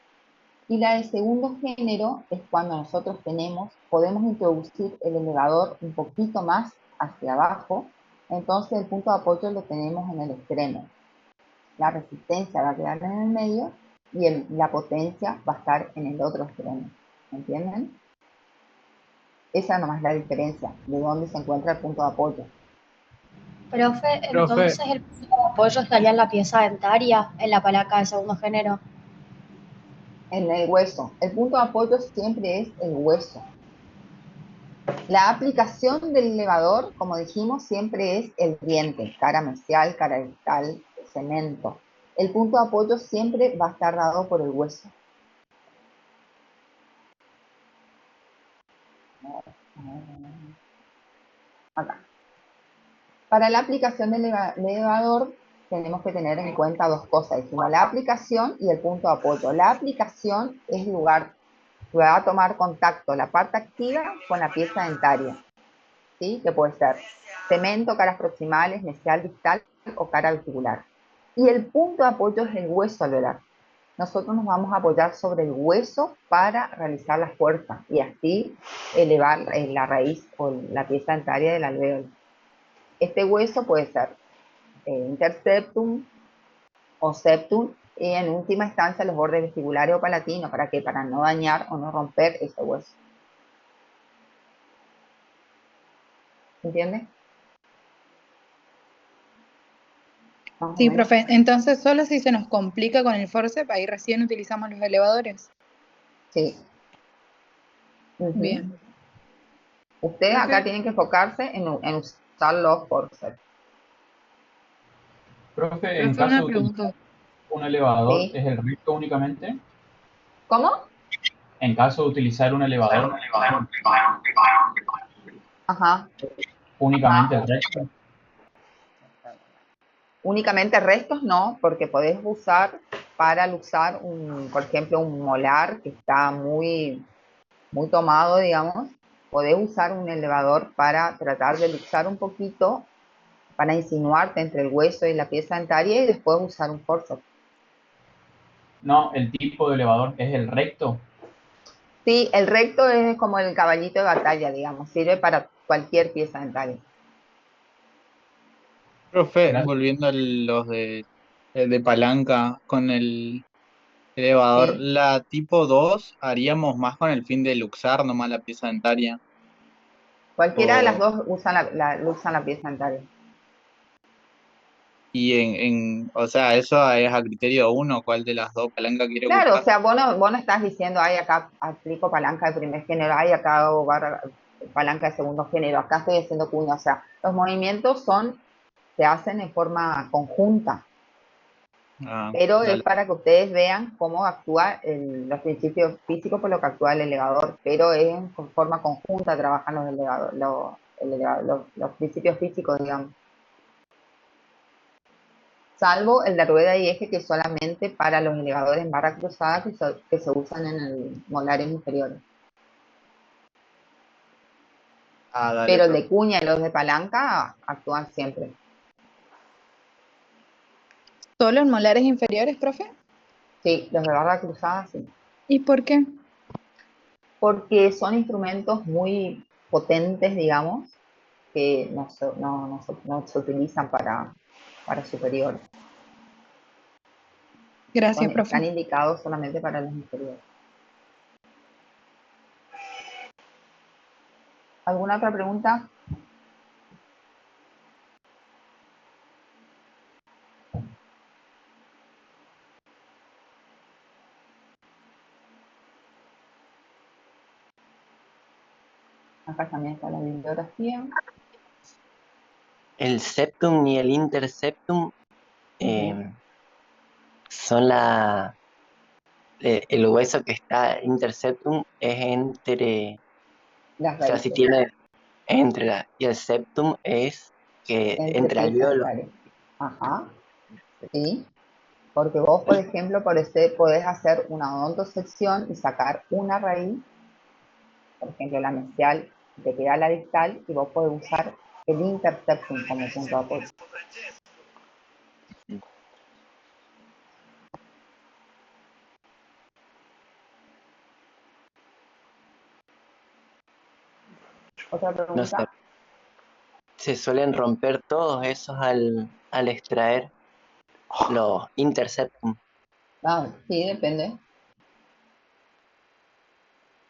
Y la de segundo género es cuando nosotros podemos introducir el elevador un poquito más hacia abajo, entonces el punto de apoyo lo tenemos en el extremo. La resistencia va a quedar en el medio y la potencia va a estar en el otro extremo. ¿Entienden? Esa nomás es la diferencia de dónde se encuentra el punto de apoyo. Profe, Profe, entonces el punto de apoyo estaría en la pieza dentaria, en la palanca de segundo género. En el hueso. El punto de apoyo siempre es el hueso. La aplicación del elevador, como dijimos, siempre es el diente, cara mesial, cara distal, cemento. El punto de apoyo siempre va a estar dado por el hueso. Acá. Para la aplicación del elevador tenemos que tener en cuenta dos cosas. Dijimos la aplicación y el punto de apoyo. La aplicación es el lugar que va a tomar contacto la parte activa con la pieza dentaria, ¿sí? Que puede ser cemento, caras proximales, mesial, distal o cara vestibular. Y el punto de apoyo es el hueso alveolar. Nosotros nos vamos a apoyar sobre el hueso para realizar la fuerza y así elevar la raíz o la pieza dentaria del alvéolo. Este hueso puede ser interseptum o septum, y en última instancia los bordes vestibulares o palatinos. ¿Para qué? Para no dañar o no romper ese hueso. ¿Entiendes? Sí, profe. Entonces, solo si se nos complica con el forceps, ahí recién utilizamos los elevadores. Sí. Bien. Ustedes Profe. acá tienen que enfocarse en usar los forceps. profe, en Profe, caso una de utilizar pregunta. un elevador, ¿Sí? ¿es el recto únicamente? ¿Cómo? En caso de utilizar un elevador, Ajá. únicamente el recto. Únicamente restos no, porque podés usar para luxar, por ejemplo, un molar que está muy, muy tomado, digamos. Podés usar un elevador para tratar de luxar un poquito, para insinuarte entre el hueso y la pieza dentaria, y después usar un forceps. No, el tipo de elevador es el recto. Sí, el recto es como el caballito de batalla, digamos, sirve para cualquier pieza dentaria. Profe, Profe, gracias. volviendo a los de palanca con el elevador, Sí, la tipo 2 haríamos más con el fin de luxar nomás la pieza dentaria. cualquiera de las O, dos usan la pieza dentaria. y o sea, eso es a criterio de uno, cuál de las dos palancas quiere Claro, o ocupar. sea, vos no estás diciendo, ay, acá aplico palanca de primer género, ay, acá hago palanca de segundo género, acá estoy haciendo cuña. O sea, los movimientos se hacen en forma conjunta, Ah, pero es dale. para que ustedes vean cómo actúa los principios físicos por lo que actúa el elevador, pero es en forma conjunta trabajan los principios físicos, digamos. salvo el de rueda y eje, que es solamente para los elevadores en barra cruzada que se usan en el molares inferiores. Ah, dale, Pero el profe. de cuña y los de palanca actúan siempre. ¿Solo en molares inferiores, profe? Sí, los de barra cruzada sí. ¿Y por qué? Porque son instrumentos muy potentes, digamos, que no se utilizan para superiores. Gracias, profe. Están indicados solamente para los inferiores. ¿Alguna otra pregunta? Acá también está la bibliografía. El septum y el interceptum son el hueso que está interceptum es entre, Las o sea, si raíces, tiene y el septum es que entre entre piezas alvéolos. dentarias. Ajá, sí. Porque vos, por ejemplo, podés hacer una odontosección y sacar una raíz, por ejemplo, la mesial, te queda la distal, y vos podés usar el interceptum como punto de apoyo. ¿Otra No pregunta? sé, se suelen romper todos esos al extraer los interceptum. Ah, sí, depende.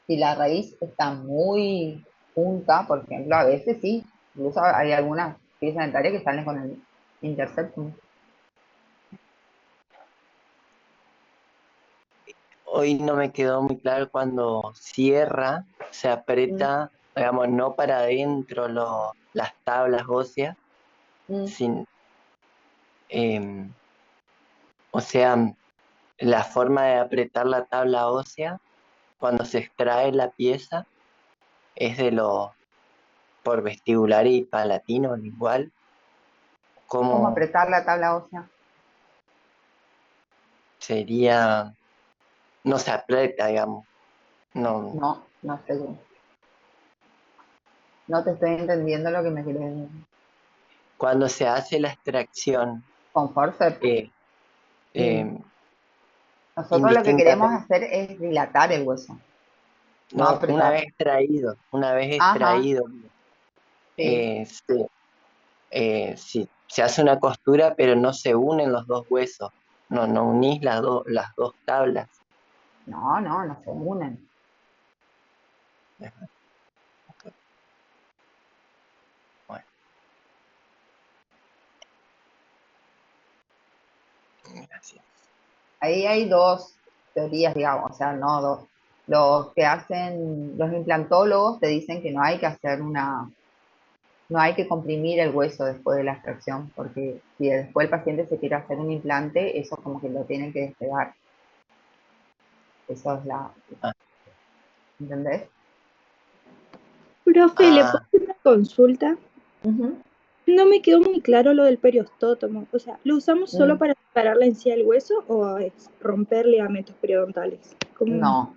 Si la raíz está muy junta, por ejemplo, a veces sí. Incluso hay algunas piezas dentarias que salen con el interceptum. Hoy no me quedó muy claro cuando cierra, se aprieta, digamos, no para adentro las tablas óseas, sin, o sea, la forma de apretar la tabla ósea cuando se extrae la pieza es por vestibular y palatino, igual, ¿Cómo como apretar la tabla ósea? sería, no se aprieta, digamos, no, No sé. No te estoy entendiendo lo que me quieres decir. cuando se hace la extracción, Con forceps. Nosotros lo que queremos indistintamente, hacer es dilatar el hueso, no no, apretar. una vez Ajá, extraído, sí. se hace una costura, pero no se unen los dos huesos, no unís las dos tablas. No se unen. Bueno, gracias. Ahí hay dos teorías, digamos, o sea, no dos. Los que hacen, los implantólogos te dicen que no hay que hacer no hay que comprimir el hueso después de la extracción, porque si después el paciente se quiere hacer un implante, eso como que lo tienen que despegar. Eso es Ah, ¿entendés? Profe, ¿le puedo ah, hacer una consulta? Ujú. No me quedó muy claro lo del periostótomo. O sea, ¿lo usamos solo para separar la encía del hueso o es romper ligamentos periodontales? ¿Cómo? No.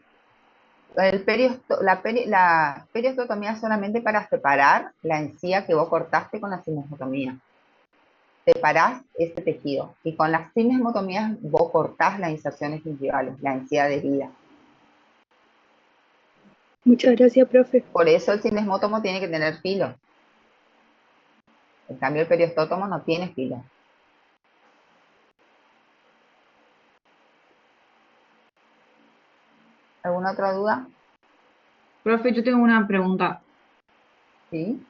La periostotomía es solamente para separar la encía que vos cortaste con la sigmoidectomía. Separás ese tejido y con las sigmoidectomías vos cortás las inserciones gingivales, la encía adherida. Muchas gracias, profe. Por eso el sigmoidectomo tiene que tener filo. En cambio, el periostótomo no tiene filo. ¿Alguna otra duda? Profe, yo tengo una pregunta. Sí.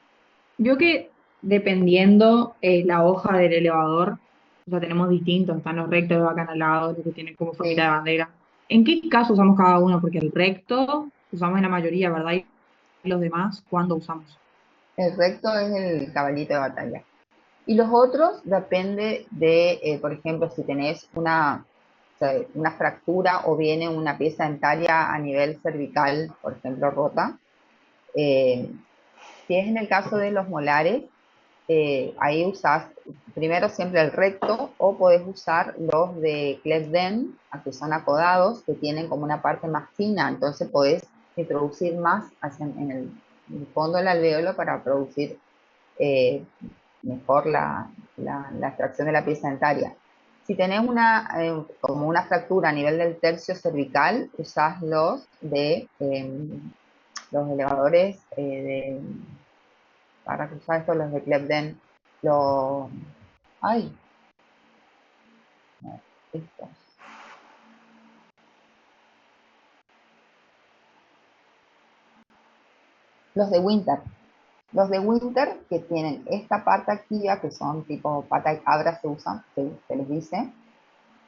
Vio que dependiendo la hoja del elevador, o sea, tenemos distintos, están los rectos, los acanalados, los que tienen como formita Sí. de bandera. ¿En qué caso usamos cada uno? Porque el recto usamos en la mayoría, ¿verdad? Y los demás, ¿cuándo usamos? El recto es el caballito de batalla. Y los otros depende de, por ejemplo, si tenés una fractura o viene una pieza dentaria a nivel cervical, por ejemplo, rota. Si es en el caso de los molares, ahí usás primero siempre el recto o podés usar los de Clef-Den, que son acodados, que tienen como una parte más fina, entonces podés introducir más en el fondo del alvéolo para producir mejor la extracción de la pieza dentaria. Si tenés como una fractura a nivel del tercio cervical, usás los elevadores para cruzar esto, los de Clef-Den, ay, estos. Los de Winter. Los de Winter que tienen esta parte activa, que son tipo pata y cabra, se usan, se les dice,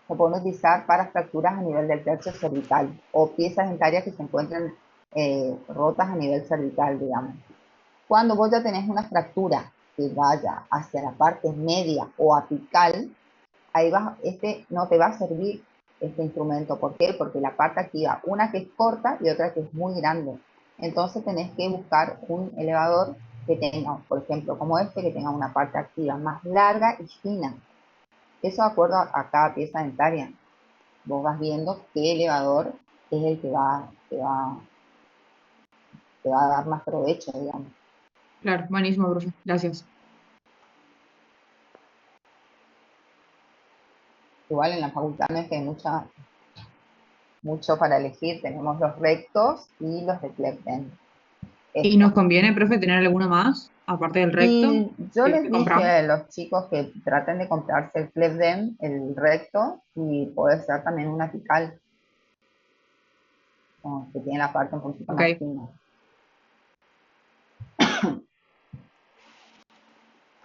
se pueden utilizar para fracturas a nivel del tercio cervical o piezas dentarias que se encuentran rotas a nivel cervical, digamos. Cuando vos ya tenés una fractura que vaya hacia la parte media o apical, ahí no te va a servir este instrumento. ¿Por qué? Porque la parte activa, una que es corta y otra que es muy grande. Entonces tenés que buscar un elevador que tenga, por ejemplo, como este, que tenga una parte activa más larga y fina. Eso de acuerdo a cada pieza dentaria. Vos vas viendo qué elevador es el que te va a dar más provecho, digamos. Claro, buenísimo, profe. Gracias. Igual en la facultad no es que hay mucho para elegir. Tenemos los rectos y los de Clef-Den. ¿Y nos conviene, profe, tener alguno más, aparte del recto? Y yo les dije compramos? a los chicos que traten de comprarse el Clef-Den, el recto, y puede ser también un apical, que tiene la parte un poquito más fina.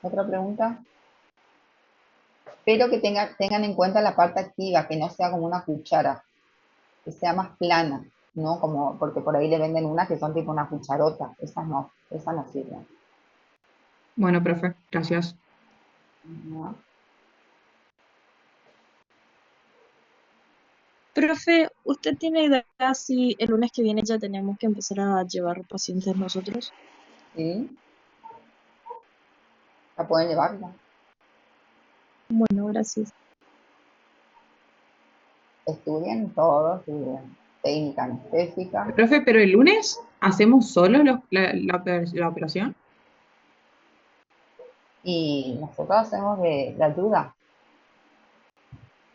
¿Otra pregunta? Pero que tengan en cuenta la parte activa, que no sea como una cuchara, que sea más plana, ¿no? Porque por ahí le venden unas que son tipo una cucharota. Esas no sirven. Bueno, profe, gracias. ¿No? Profe, ¿usted tiene idea si el lunes que viene ya tenemos que empezar a llevar pacientes nosotros? Sí. La pueden llevarla. Bueno, gracias. Estudien todos, estudian técnica anestésica. Profe, pero el lunes hacemos solo la operación. Y nosotros hacemos de ayuda.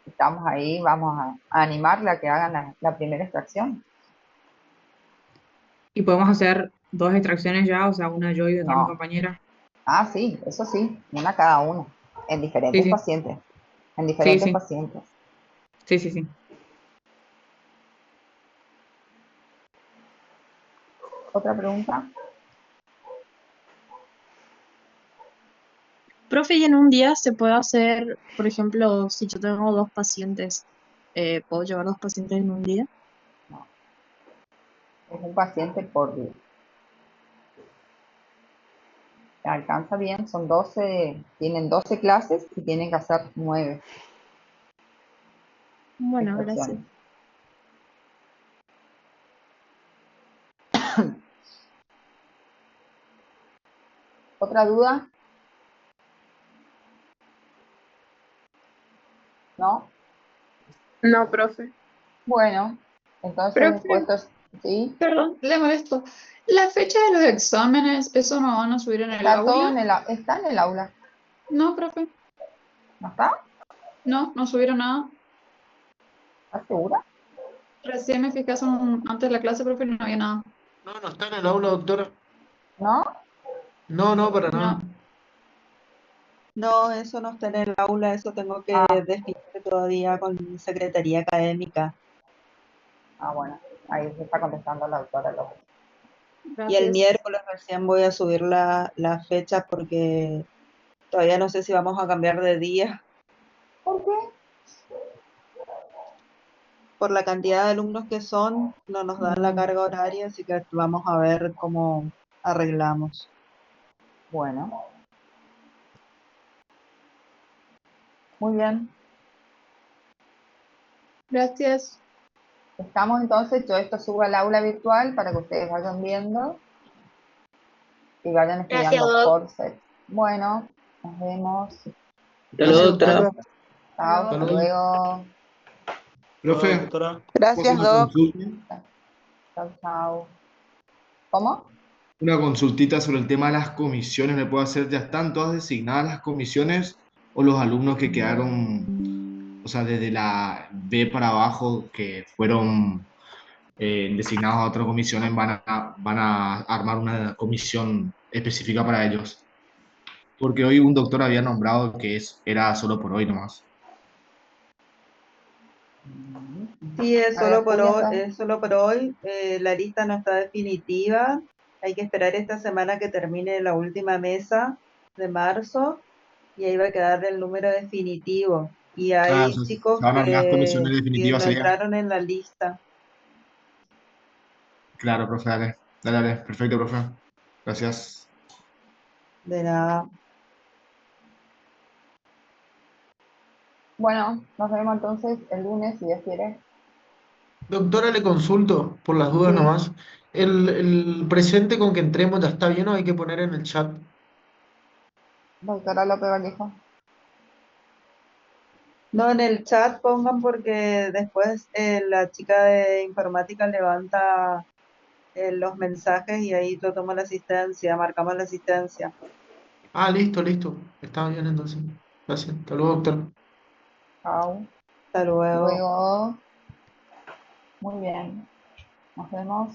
Estamos ahí, vamos a animarla a que hagan la primera extracción. Y podemos hacer 2 extracciones ya, o sea, una yo y otra mi compañera. Ah, sí, eso sí, una cada uno, en diferentes pacientes. En diferentes pacientes. Sí, sí, sí. ¿Otra pregunta? Profe, ¿y en un día se puede hacer, por ejemplo, si yo tengo 2 pacientes, ¿puedo llevar 2 pacientes en un día? No. Es un paciente por día. Se alcanza bien, tienen 12 clases y tienen que hacer 9. Bueno, gracias. ¿Otra duda? ¿No? No, profe. Bueno, entonces Profe, ¿sí? perdón, le molesto. La fecha de los exámenes, ¿eso no van a subir en el Está todo aula? está en el aula. No, profe. ¿No está? No subieron nada. ¿Estás segura? Recién me fijé antes de la clase, profe, y no había nada. No está en el aula, doctora. ¿No? No, para nada. No, eso no está en el aula, eso tengo que definir todavía con Secretaría Académica. Ah, bueno, ahí se está contestando la doctora López. Y el miércoles recién voy a subir la fecha porque todavía no sé si vamos a cambiar de día. ¿Por qué? Por la cantidad de alumnos que son, no nos dan la carga horaria, así que vamos a ver cómo arreglamos. Bueno. Muy bien. Gracias. Estamos entonces, yo esto subo al aula virtual para que ustedes vayan viendo y vayan estudiando Gracias, Doc. Forceps. Bueno, nos vemos. Hasta Gracias, luego, doctora. doctora. Chao, Hasta hasta luego. luego. Profe, Doctora. Gracias, una Doc. consulta, Chao, chao. ¿Cómo? una consultita sobre el tema de las comisiones. ¿Me puedo hacer? ¿Ya están todas designadas las comisiones o los alumnos que quedaron, o sea, desde la B para abajo, que fueron designados a otras comisiones, van a armar una comisión específica para ellos? Porque hoy un doctor había nombrado que era solo por hoy nomás. Sí, es A ver, solo por Julia, hoy, está. es solo por hoy. La lista no está definitiva. Hay que esperar esta semana que termine la última mesa de marzo y ahí va a quedar el número definitivo. Y Ah, hay se chicos van a armar las comisiones que definitivas, no sería. entraron en la lista. Claro, profe, dale. Dale, dale. Perfecto, profe. Gracias. De nada. Bueno, nos vemos entonces el lunes, si Dios quiere. Doctora, le consulto por las dudas Sí, nomás. ¿El presente con que entremos ya está bien o hay que poner en el chat? doctora López Vallejo. No, en el chat pongan porque después la chica de informática levanta los mensajes y ahí lo toma la asistencia, marcamos la asistencia. Ah, listo, listo. Está bien entonces. Gracias. Hasta luego, doctor. Chao. Hasta luego. Luego, muy bien. Nos vemos.